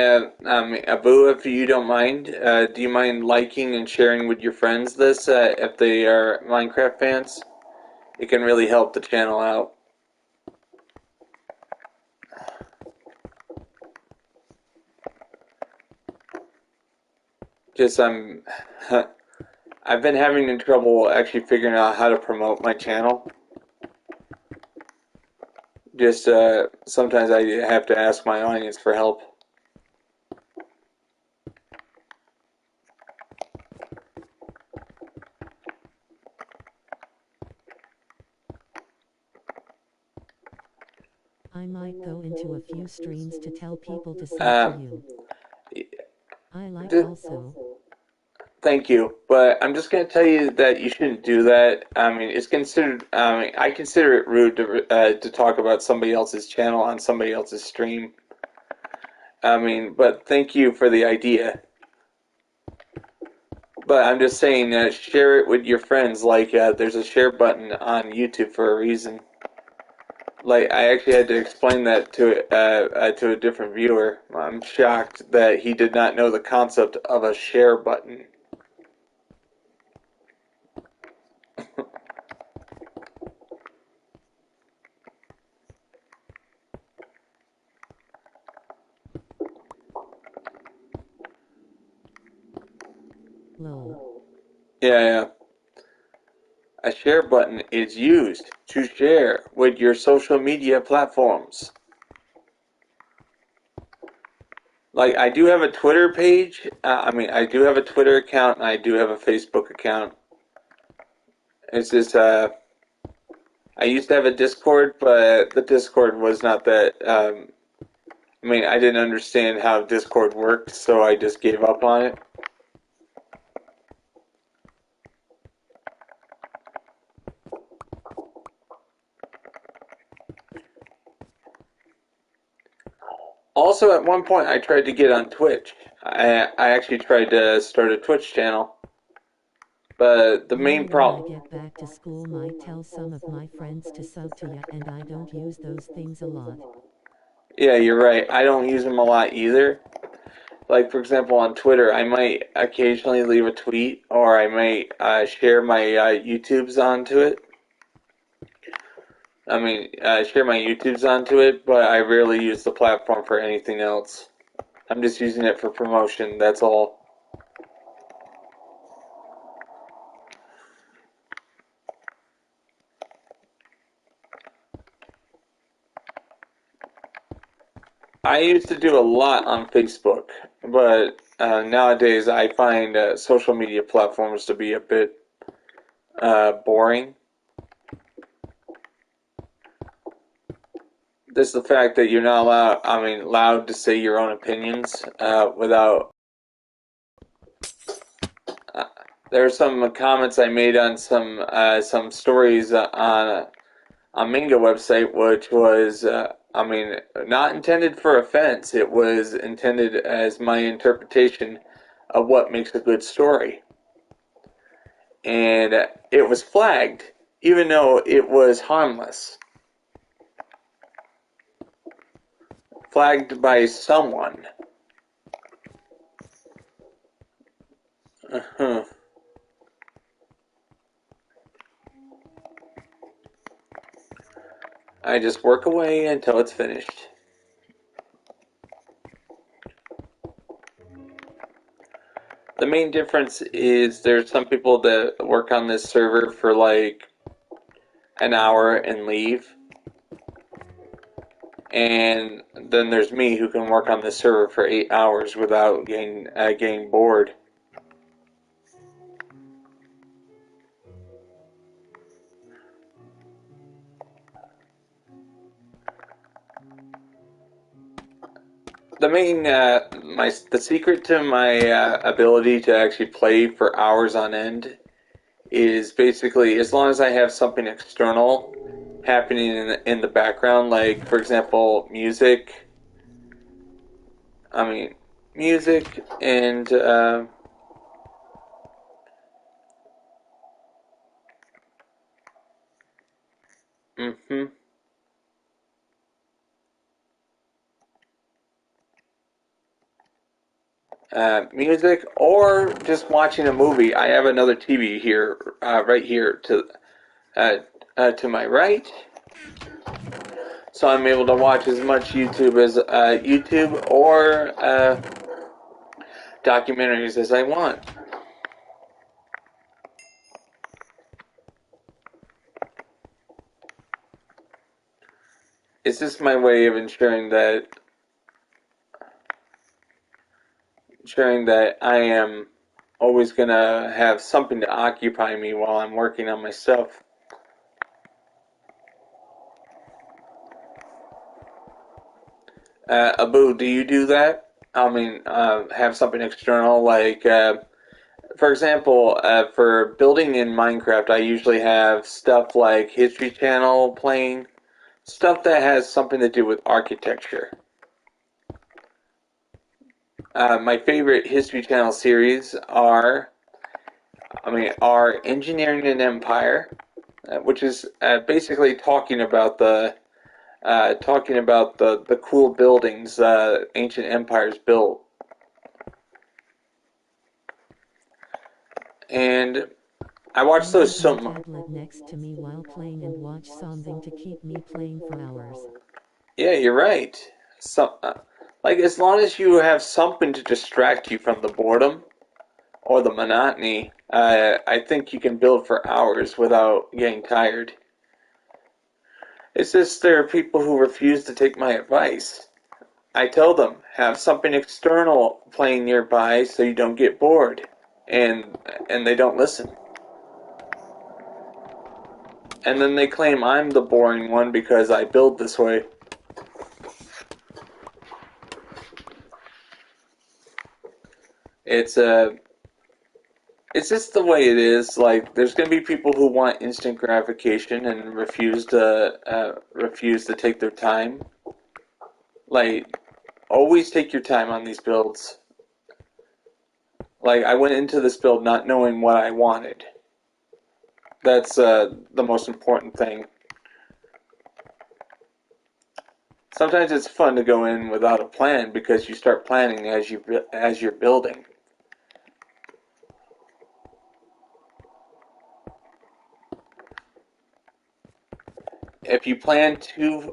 Abu, if you don't mind, do you mind liking and sharing with your friends this if they are Minecraft fans? It can really help the channel out. Just I've been having trouble actually figuring out how to promote my channel. Just sometimes I have to ask my audience for help. I might go into a few streams to tell people to sub to you. I like also. Thank you, but I'm just going to tell you that you shouldn't do that. I mean, it's considered. I mean, I consider it rude to talk about somebody else's channel on somebody else's stream. I mean, but thank you for the idea. But I'm just saying, share it with your friends. Like, there's a share button on YouTube for a reason. Like, I actually had to explain that to a different viewer. I'm shocked that he did not know the concept of a share button. Lol. Yeah. A share button is used to share with your social media platforms. Like, I do have a Twitter page. I do have a Twitter account, and I do have a Facebook account. It's just, I used to have a Discord, but the Discord was not that, I didn't understand how Discord worked, so I just gave up on it. Also, at one point, I tried to get on Twitch. I actually tried to start a Twitch channel. But the main problem... When I get back to school, might tell some of my friends to sub to ya, and I don't use those things a lot. Yeah, you're right. I don't use them a lot either. Like, for example, on Twitter, I might occasionally leave a tweet, or I might share my YouTubes onto it. Share my YouTubes onto it, but I rarely use the platform for anything else. I'm just using it for promotion, that's all. I used to do a lot on Facebook, but nowadays I find social media platforms to be a bit boring. Just the fact that you're not allowed to say your own opinions without. There are some comments I made on some stories on Minga website, which was not intended for offense. It was intended as my interpretation of what makes a good story, and it was flagged, even though it was harmless. Flagged by someone. I just work away until it's finished. The main difference is there's some people that work on this server for like an hour and leave. And then there's me who can work on the server for 8 hours without getting bored. The secret to my ability to actually play for hours on end is basically as long as I have something external happening in the background, like for example music. I mean, music and mm-hmm. Music or just watching a movie. I have another TV here, right here to my right, so I'm able to watch as much YouTube as YouTube or documentaries as I want. It's just my way of ensuring that I am always gonna have something to occupy me while I'm working on my stuff. Abu, do you do that? I mean, have something external like, for example, for building in Minecraft, I usually have stuff like History Channel playing, stuff that has something to do with architecture. My favorite History Channel series are Engineering an Empire, which is basically talking about the cool buildings ancient empires built. And I watch those so much. Tablet next to me while playing and watch something to keep me playing for hours. Yeah, you're right. Like as long as you have something to distract you from the boredom or the monotony, I think you can build for hours without getting tired. It's just there are people who refuse to take my advice. I tell them, have something external playing nearby so you don't get bored. And they don't listen. And then they claim I'm the boring one because I build this way. It's it's just the way it is. Like, there's gonna be people who want instant gratification and refuse to take their time. Like, always take your time on these builds. Like, I went into this build not knowing what I wanted. That's the most important thing. Sometimes it's fun to go in without a plan because you start planning as you're building. If you plan too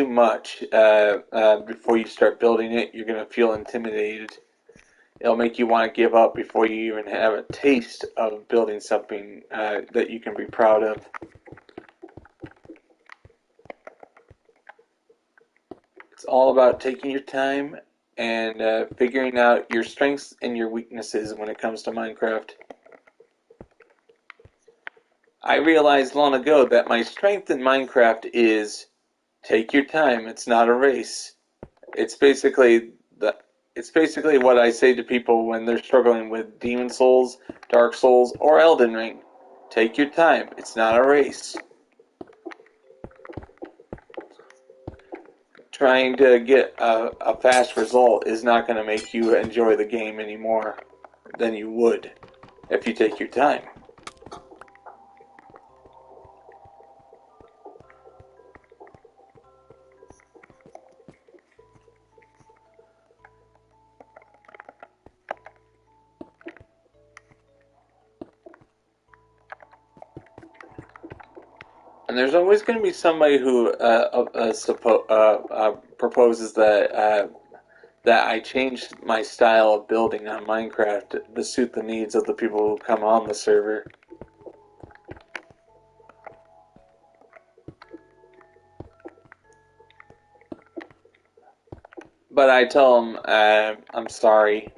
much before you start building it, you're gonna feel intimidated. It'll make you want to give up before you even have a taste of building something that you can be proud of. It's all about taking your time and figuring out your strengths and your weaknesses when it comes to Minecraft. I realized long ago that my strength in Minecraft is take your time. It's not a race. It's basically the it's basically what I say to people when they're struggling with Demon Souls, Dark Souls, or Elden Ring. Take your time. It's not a race. Trying to get a fast result is not going to make you enjoy the game any more than you would if you take your time. And there's always going to be somebody who proposes that I changed my style of building on Minecraft to suit the needs of the people who come on the server. but I tell them, I'm sorry.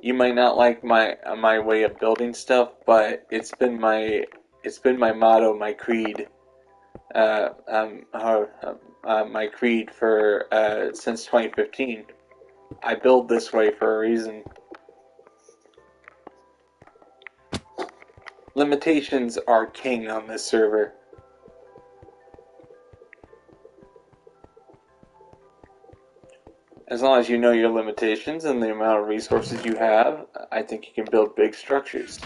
You might not like my way of building stuff, but it's been my motto, my creed, uh, um, uh, my creed for since 2015. I build this way for a reason. Limitations are king on this server. As long as you know your limitations and the amount of resources you have, I think you can build big structures.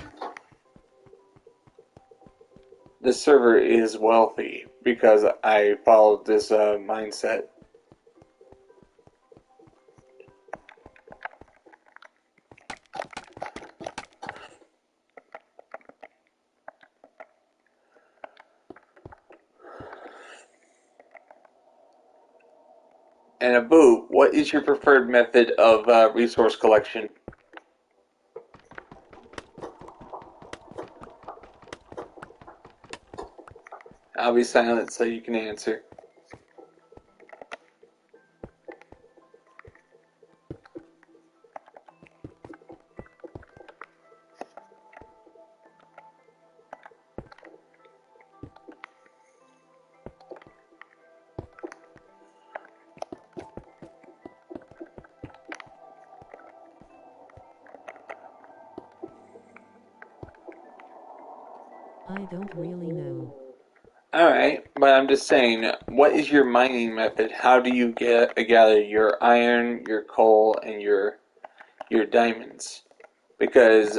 This server is wealthy because I followed this mindset. And Abu, what is your preferred method of resource collection? I'll be silent so you can answer. I don't really know. Alright, but I'm just saying, what is your mining method? How do you gather your iron, your coal, and your diamonds? Because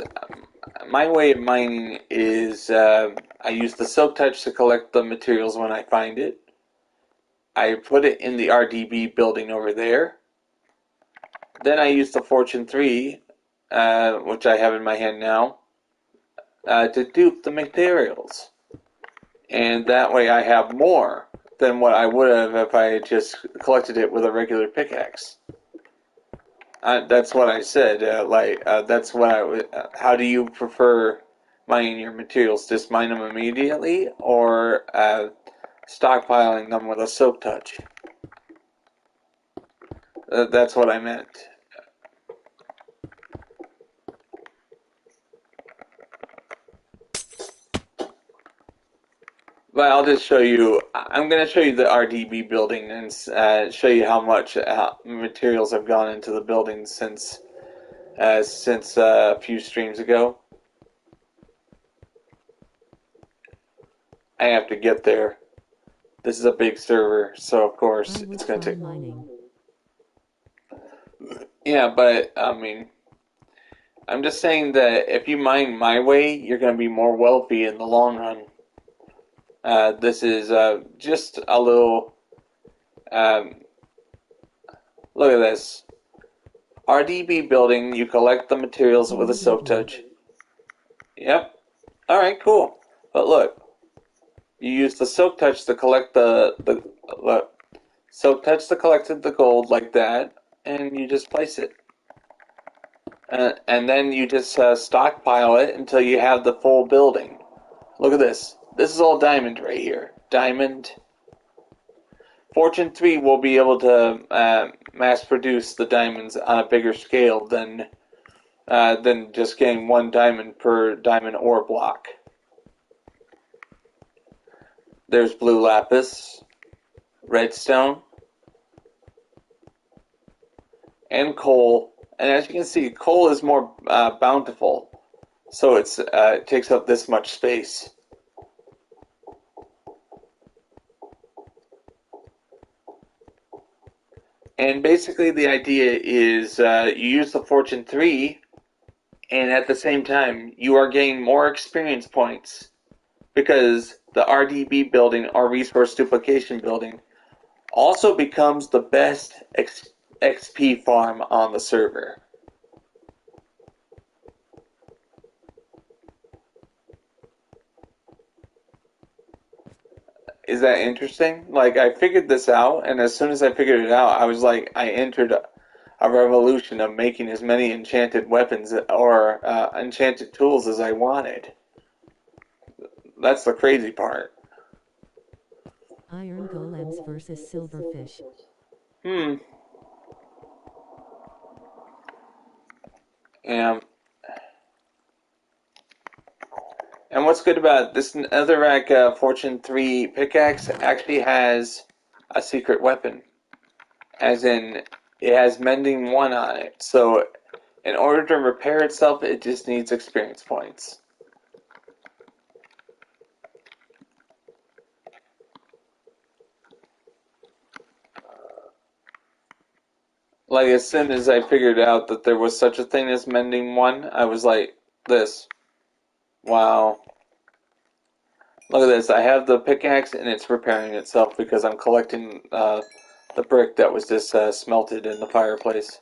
my way of mining is I use the silk touch to collect the materials when I find it. I put it in the RDB building over there. Then I use the Fortune 3, which I have in my hand now, to dupe the materials. And that way I have more than what I would have if I had just collected it with a regular pickaxe. That's what I said. That's what I would. How do you prefer mining your materials? Just mine them immediately, or stockpiling them with a silk touch? That's what I meant. But I'll just show you. I'm going to show you the RDB building and show you how much materials have gone into the building since a few streams ago. I have to get there. This is a big server, so of course I would it's going to try take. mining. Yeah, but I mean, I'm just saying that if you mine my way, you're going to be more wealthy in the long run. This is just a little. Um, Look at this. RDB building, you collect the materials with a silk touch. Yep. Alright, cool. But look, you use the silk touch to collect the look. Silk touch to collect the gold like that, and you just place it. And then you just stockpile it until you have the full building. Look at this. This is all diamond right here. Diamond. Fortune 3 will be able to mass produce the diamonds on a bigger scale than just getting one diamond per diamond ore block. There's blue lapis, redstone, and coal. And as you can see, coal is more bountiful, so it takes up this much space. And basically, the idea is you use the Fortune 3, and at the same time, you are getting more experience points because the RDB building, or resource duplication building, also becomes the best XP farm on the server. Is that interesting? Like, I figured this out, and as soon as I figured it out, I was like, I entered a revolution of making as many enchanted weapons or enchanted tools as I wanted. That's the crazy part. Iron golems versus silverfish. Hmm. And and what's good about this Netherrack Fortune 3 pickaxe actually has a secret weapon. As in, it has Mending 1 on it. So, in order to repair itself, it just needs experience points. Like, as soon as I figured out that there was such a thing as Mending 1, I was like, this. Wow. Look at this. I have the pickaxe and it's repairing itself because I'm collecting the brick that was just smelted in the fireplace.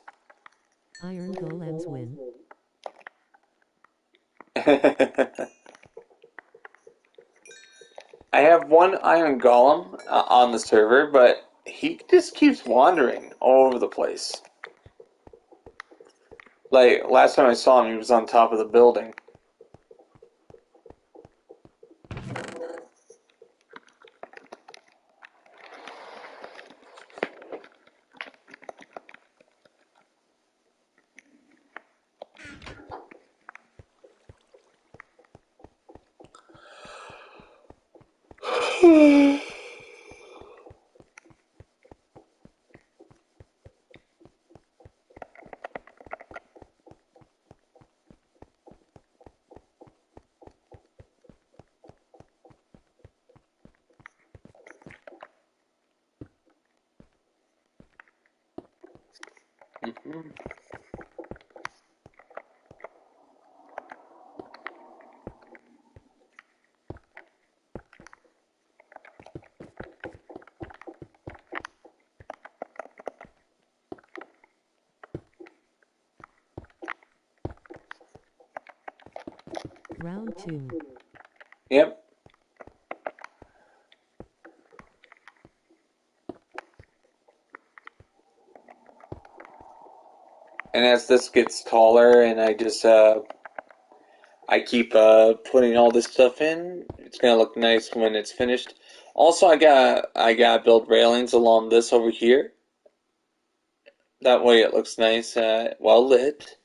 Iron golems win. I have one iron golem on the server, but he just keeps wandering all over the place. Like, last time I saw him, he was on top of the building. Mhm. Round 2. Yep. And as this gets taller and I keep putting all this stuff in, it's gonna look nice when it's finished. Also, I gotta build railings along this over here. That way it looks nice, well lit.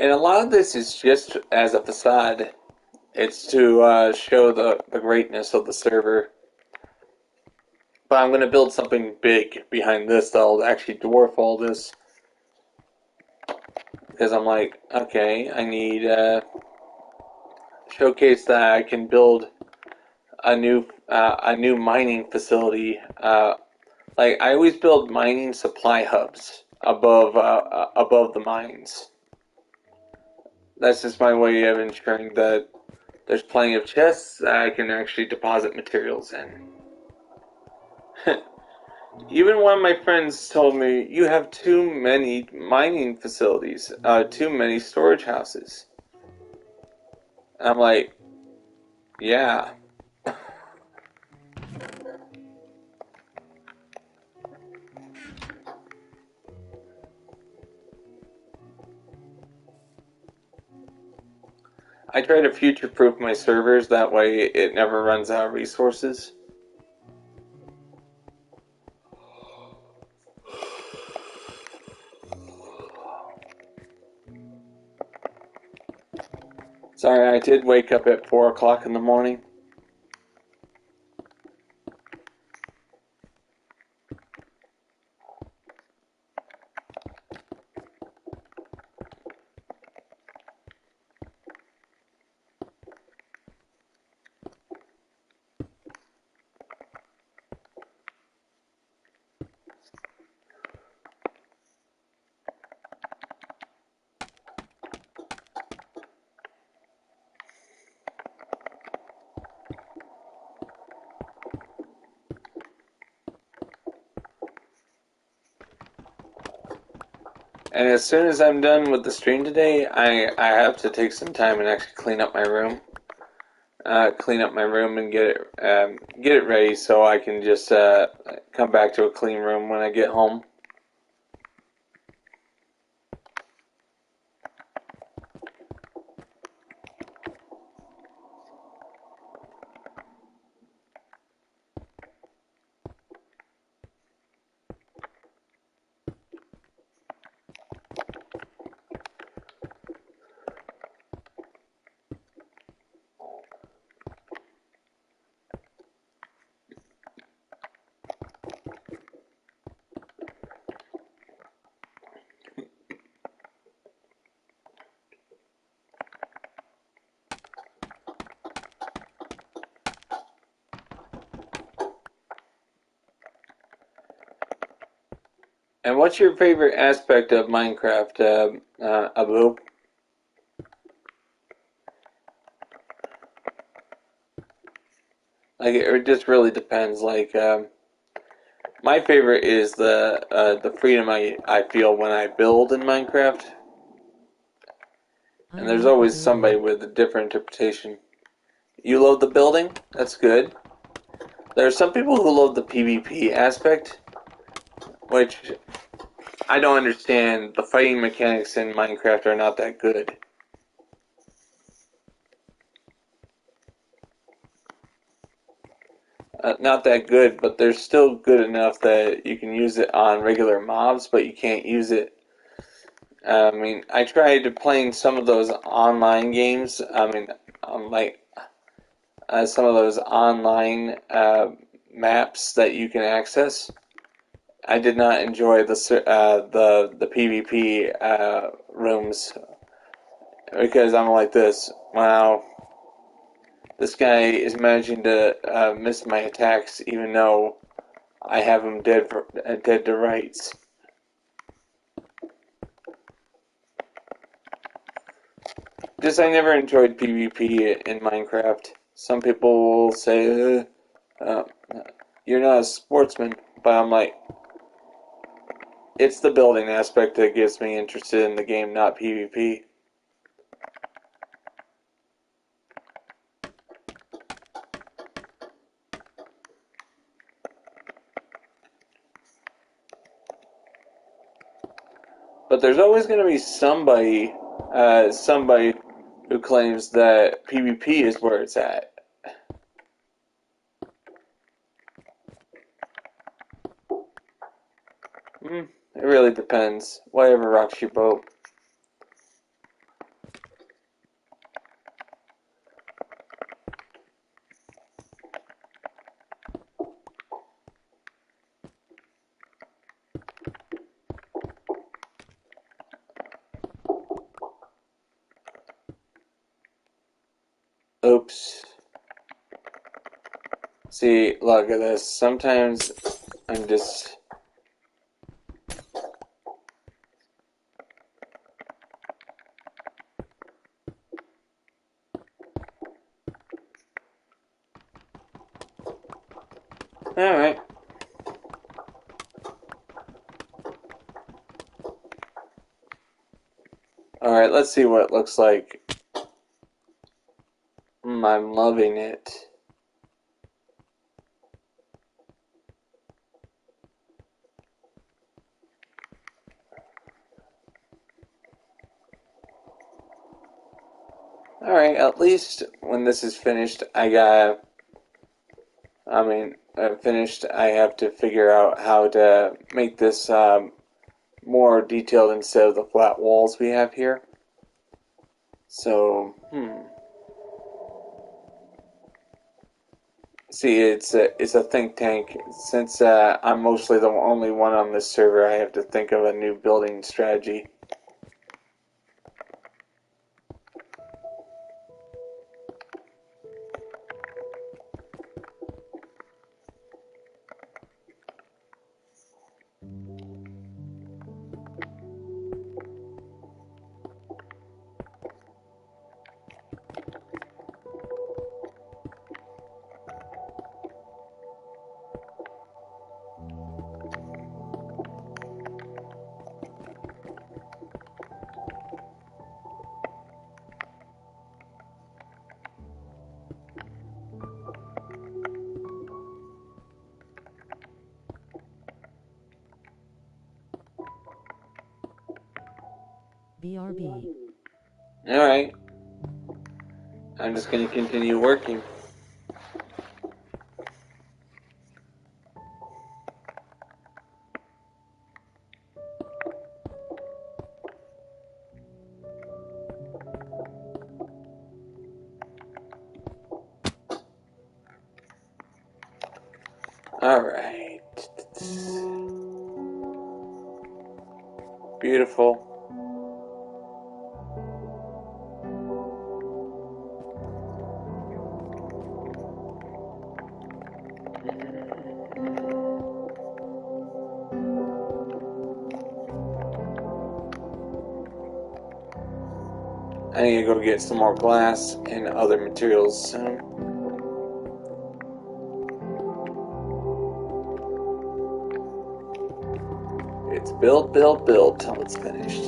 And a lot of this is just as a facade. It's to show the greatness of the server. But I'm going to build something big behind this that'll actually dwarf all this. Because I'm like, okay, I need showcase that I can build a new mining facility. Like I always build mining supply hubs above the mines. That's just my way of ensuring that there's plenty of chests that I can actually deposit materials in. Even one of my friends told me, you have too many mining facilities, too many storage houses. And I'm like, yeah. I try to future-proof my servers, that way it never runs out of resources. Sorry, I did wake up at 4 o'clock in the morning. And as soon as I'm done with the stream today, I have to take some time and actually clean up my room. clean up my room and get it ready so I can just come back to a clean room when I get home. And what's your favorite aspect of Minecraft, Abu? Like it just really depends. Like my favorite is the freedom I feel when I build in Minecraft. And there's always somebody with a different interpretation. You love the building? That's good. There are some people who love the PvP aspect, which I don't understand. The fighting mechanics in Minecraft are not that good. Not that good, but they're still good enough that you can use it on regular mobs, but you can't use it. I mean, I tried playing some of those online games. I mean, like some of those online maps that you can access. I did not enjoy the PvP rooms because I'm like this. Wow, this guy is managing to miss my attacks, even though I have him dead to rights. Just I never enjoyed PvP in Minecraft. Some people will say, uh, "You're not a sportsman," but I'm like, it's the building aspect that gets me interested in the game, not PvP. But there's always going to be somebody who claims that PvP is where it's at. It really depends. Whatever rocks your boat. Oops. See, look at this. Sometimes I'm just... Alright. Alright, let's see what it looks like. I'm loving it. Alright, at least when this is finished, finished, I have to figure out how to make this more detailed instead of the flat walls we have here. So, See, it's a think tank. Since I'm mostly the only one on this server, I have to think of a new building strategy. BRB. Alright. I'm just going to continue working. Alright. Beautiful. I need to go get some more glass and other materials soon. It's build, build, build till it's finished.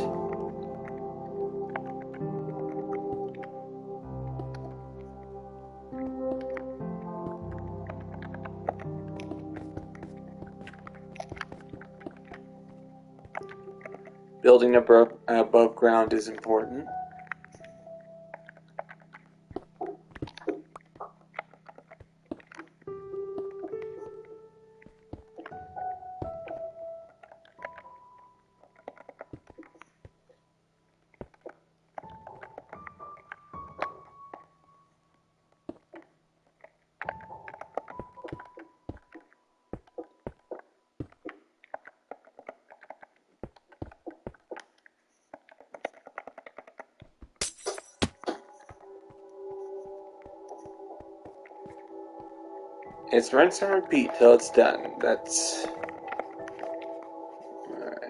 Building above ground is important. It's rinse and repeat till it's done. That's... Alright.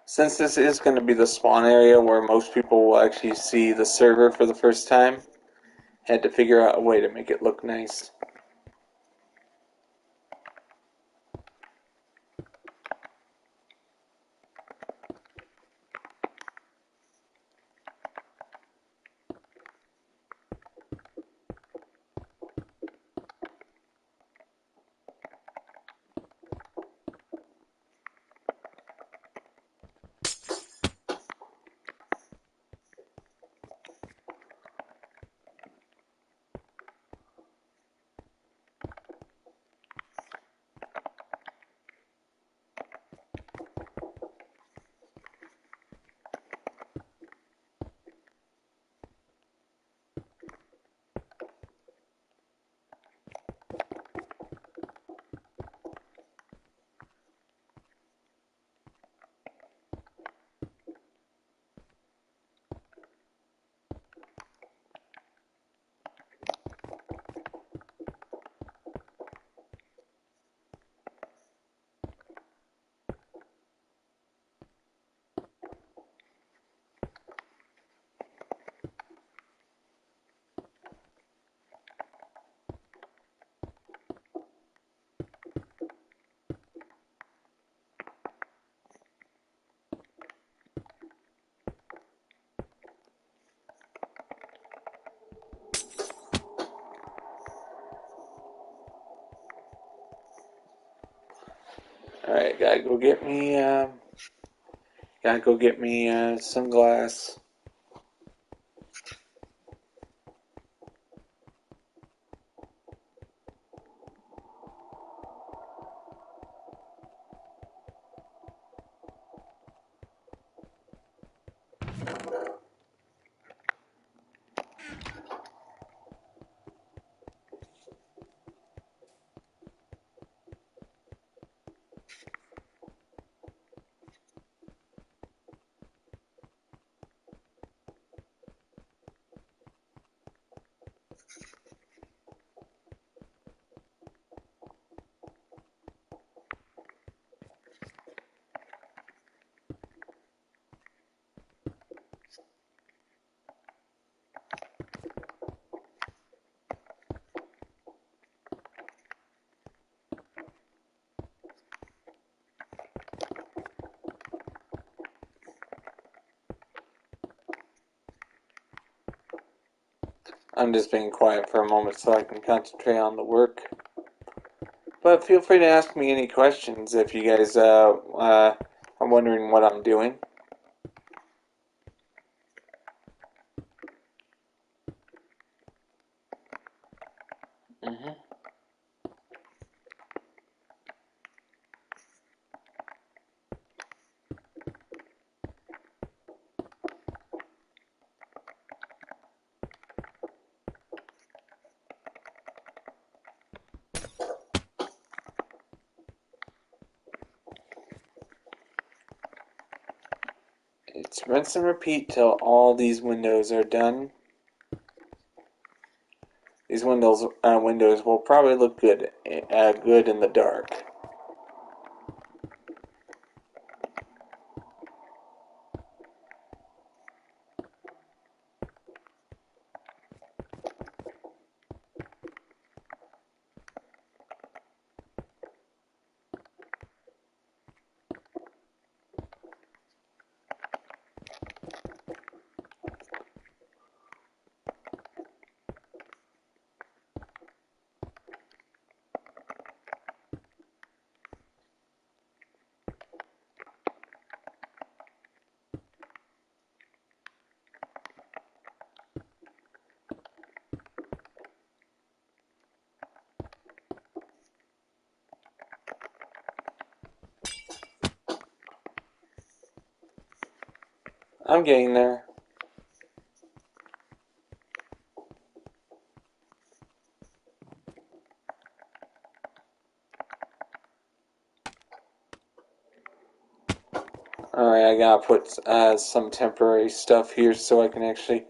Since this is going to be the spawn area where most people will actually see the server for the first time, had to figure out a way to make it look nice. Alright, gotta go get me some glass. I'm just being quiet for a moment so I can concentrate on the work. But feel free to ask me any questions if you guys are wondering what I'm doing. Mm-hmm. It's rinse and repeat till all these windows are done. These windows will probably look good in the dark. I'm getting there. Alright, I gotta put some temporary stuff here so I can actually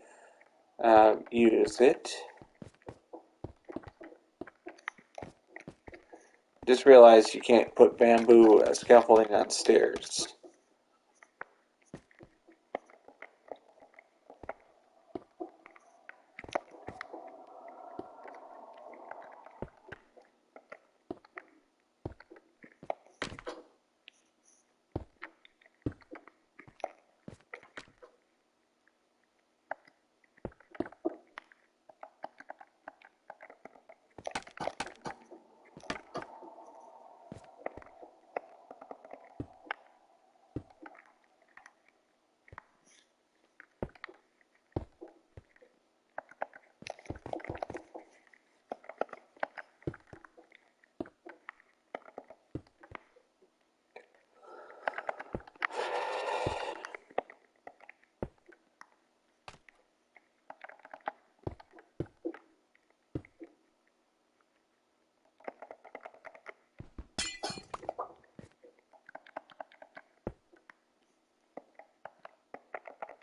use it. Just realized you can't put bamboo scaffolding on stairs.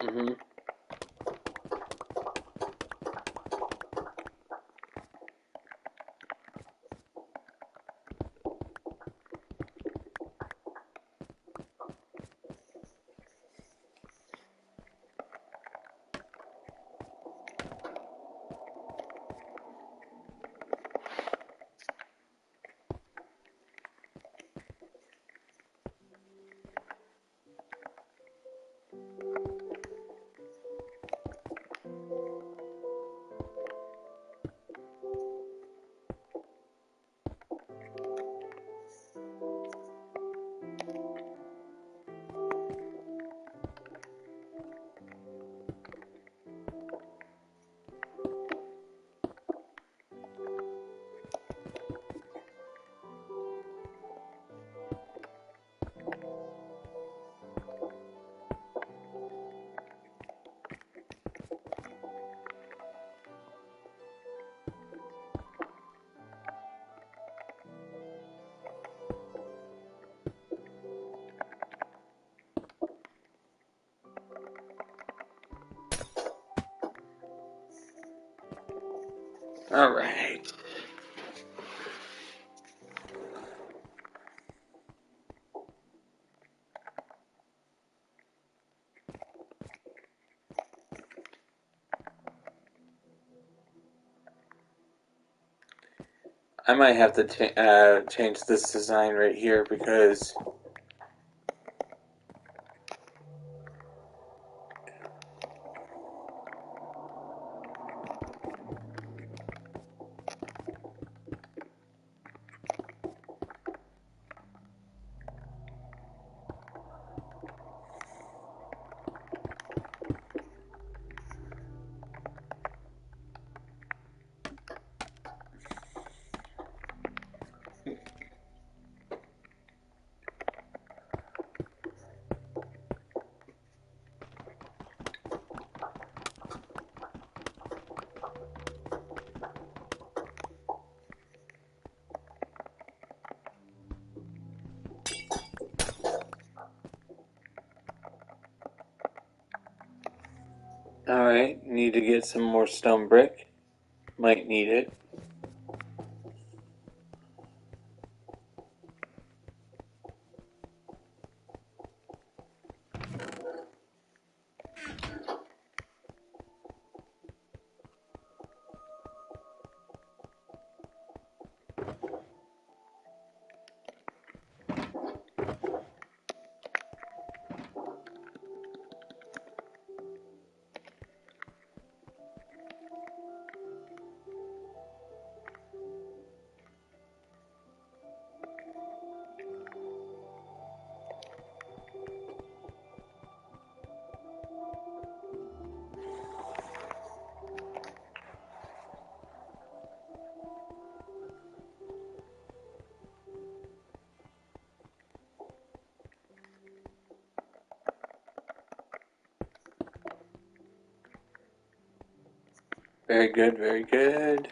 Mm-hmm. Alright. I might have to change this design right here because Alright, need to get some more stone brick. Might need it. Very good, very good.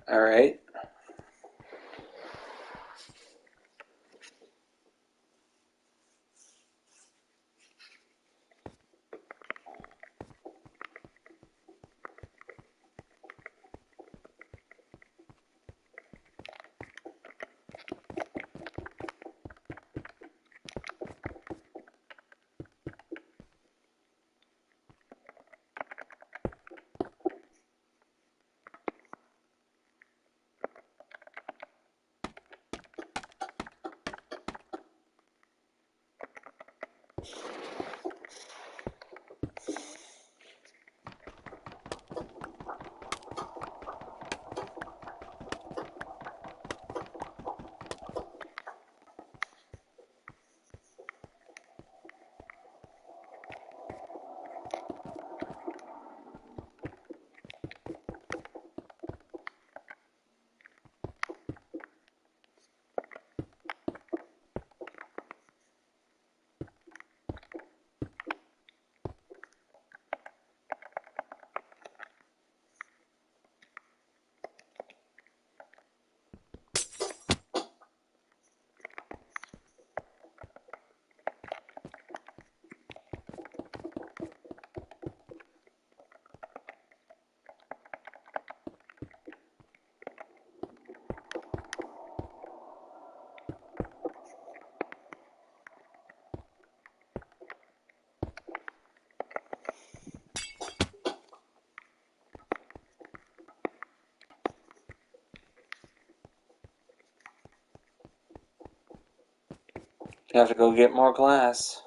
Alright. You have to go get more glass.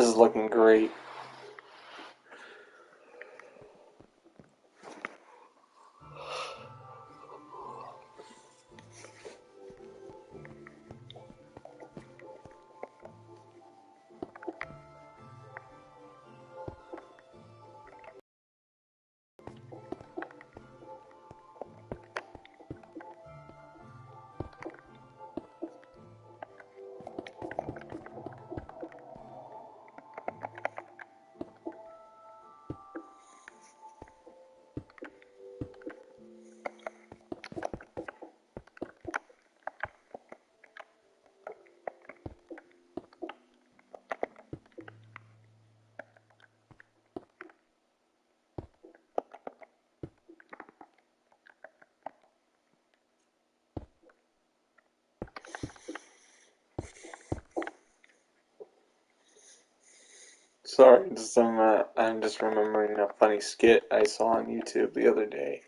This is looking great. Sorry, I'm just remembering a funny skit I saw on YouTube the other day.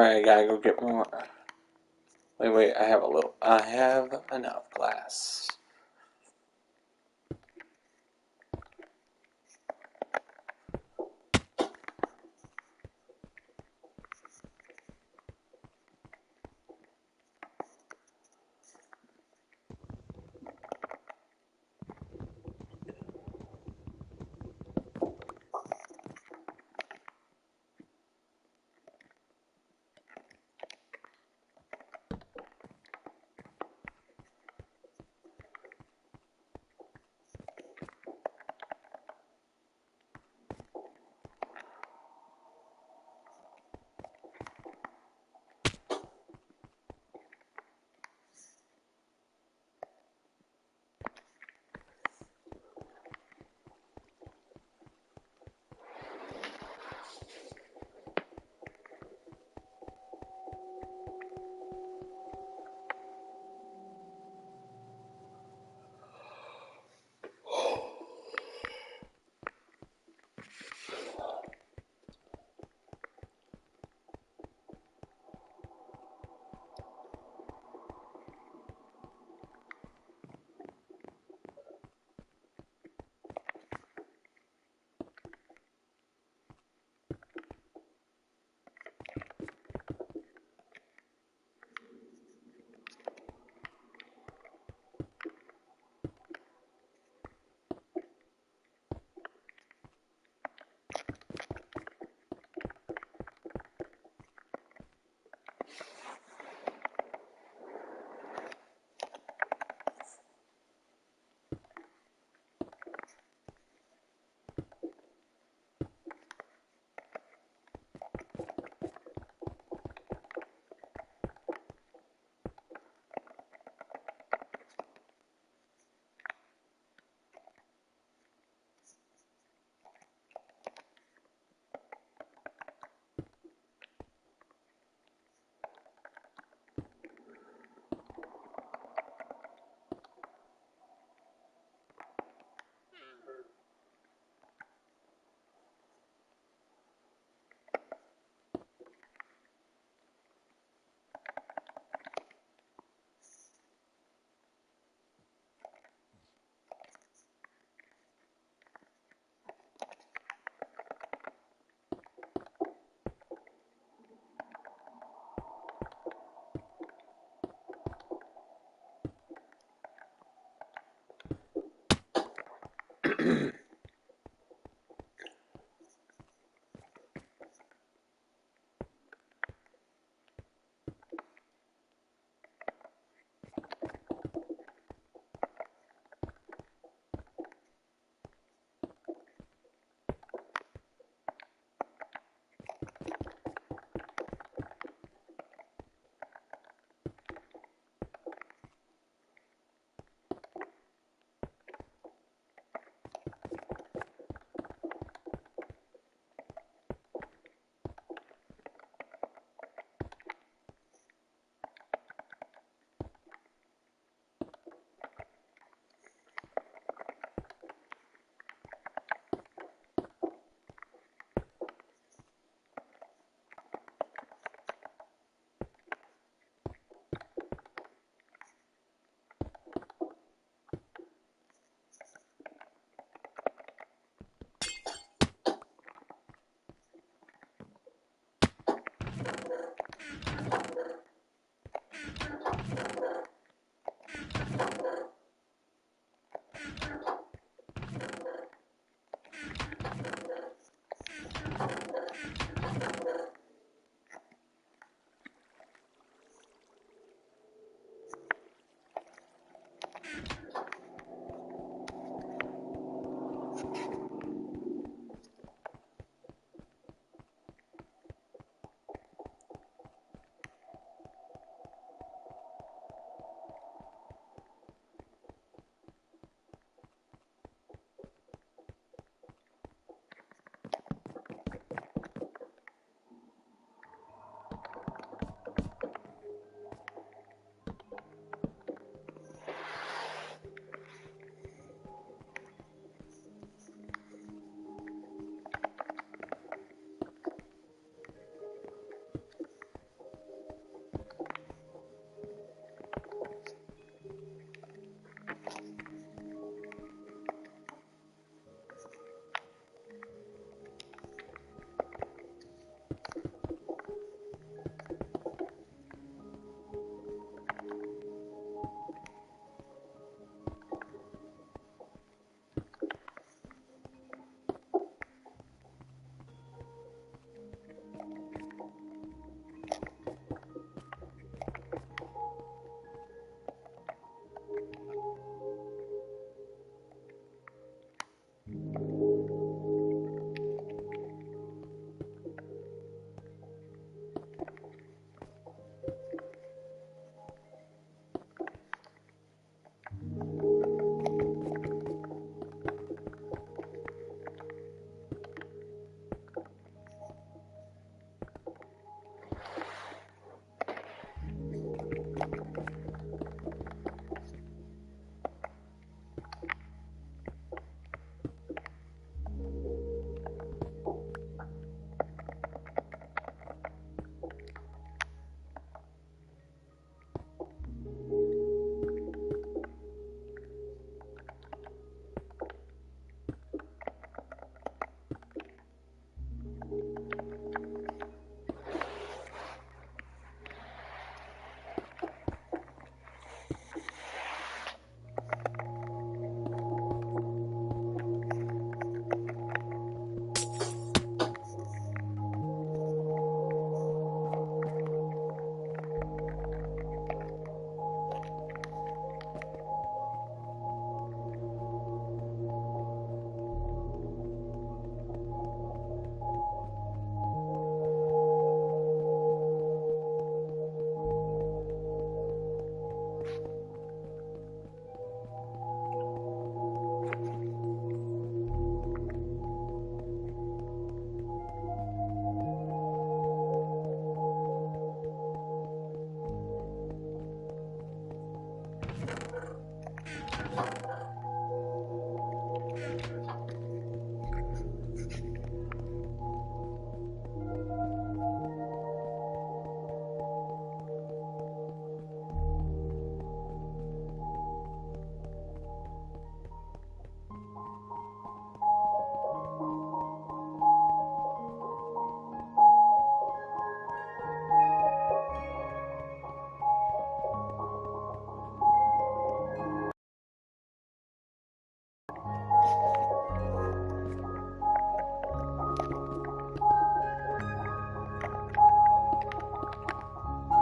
Alright, I gotta go get more. Wait, I have a little. I have enough glass.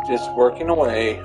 just working away.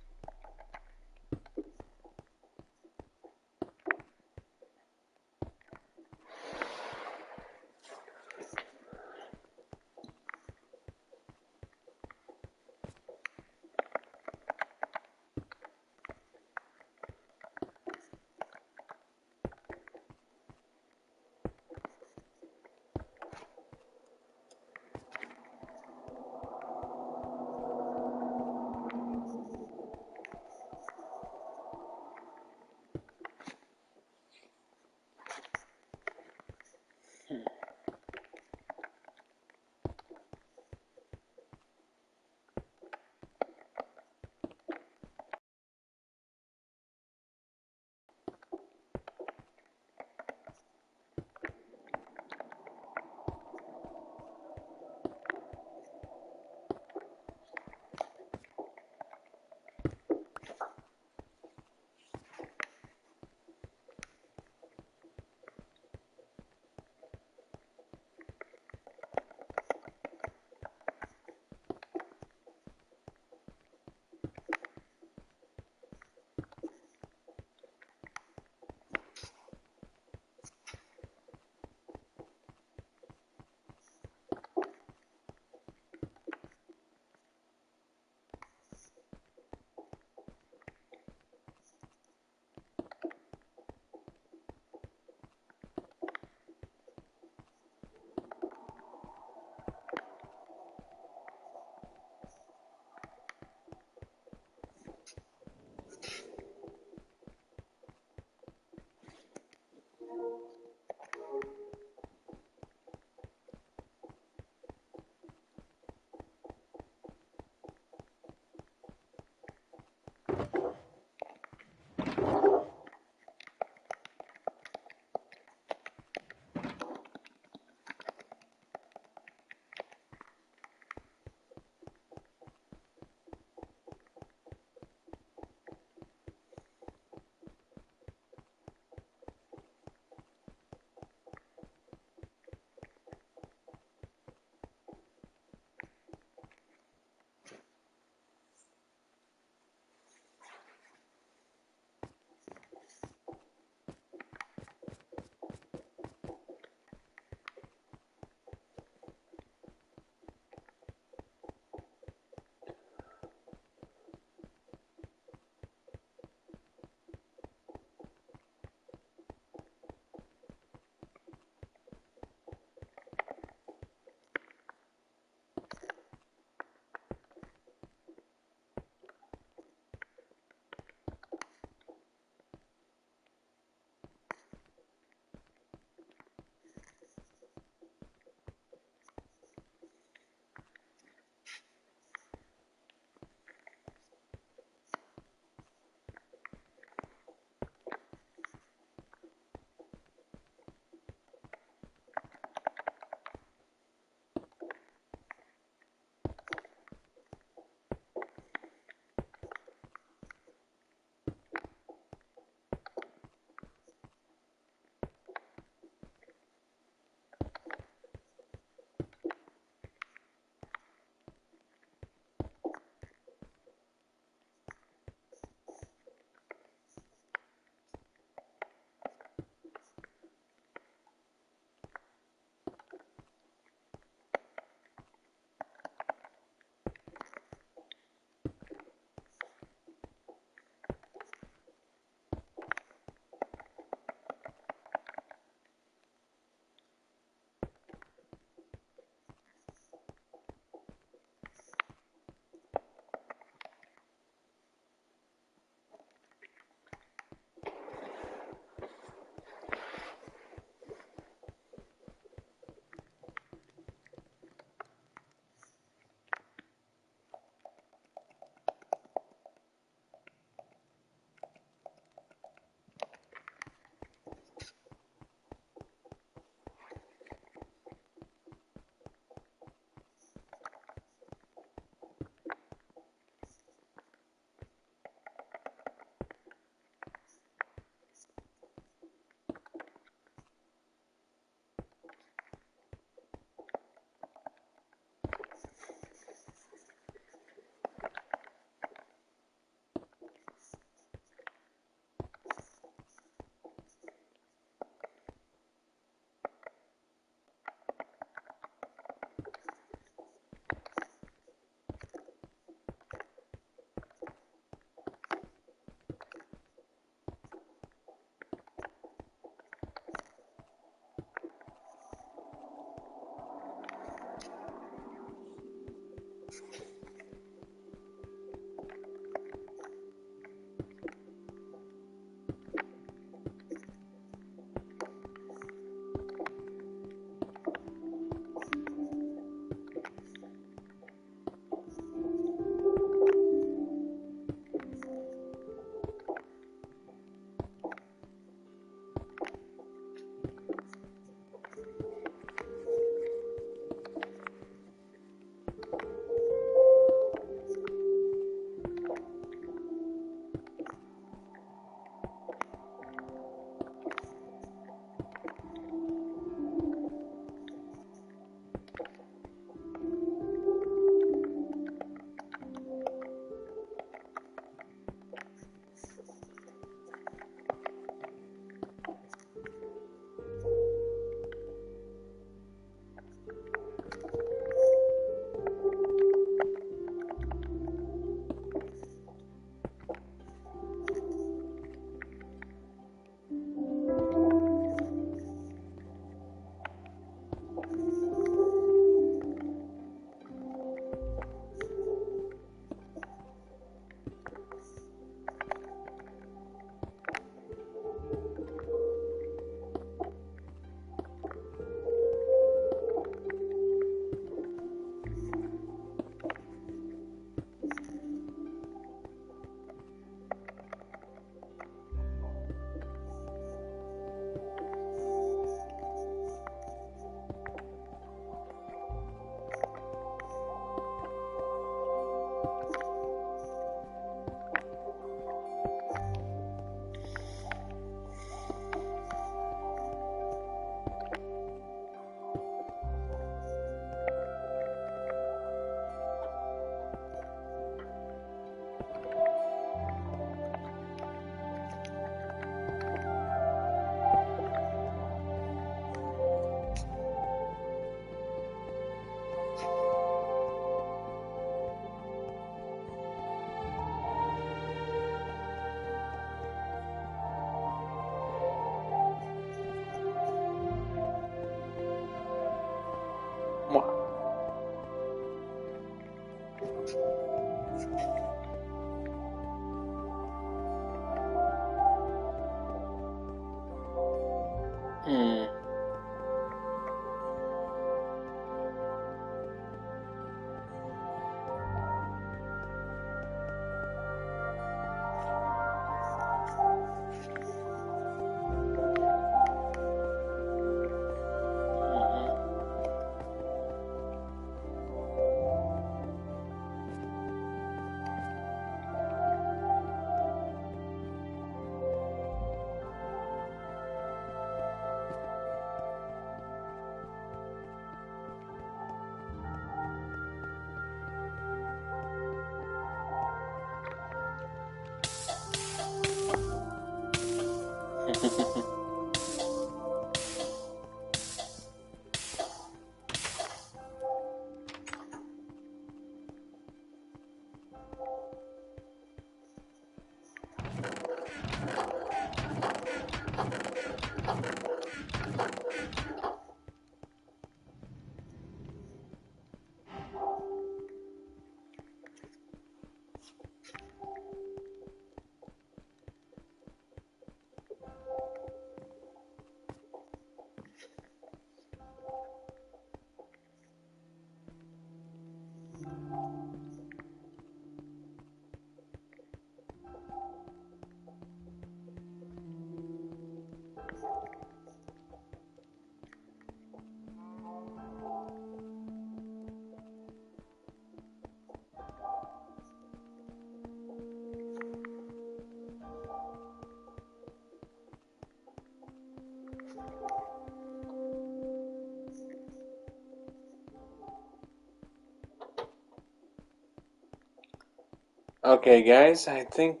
Okay, guys, I think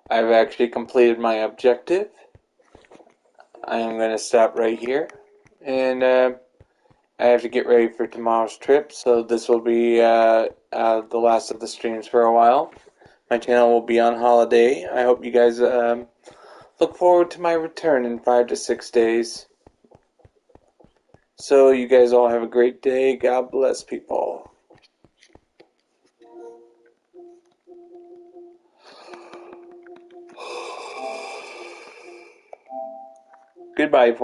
I've actually completed my objective. I am going to stop right here. And I have to get ready for tomorrow's trip, so this will be the last of the streams for a while. My channel will be on holiday. I hope you guys look forward to my return in 5 to 6 days. So you guys all have a great day. God bless people. Goodbye.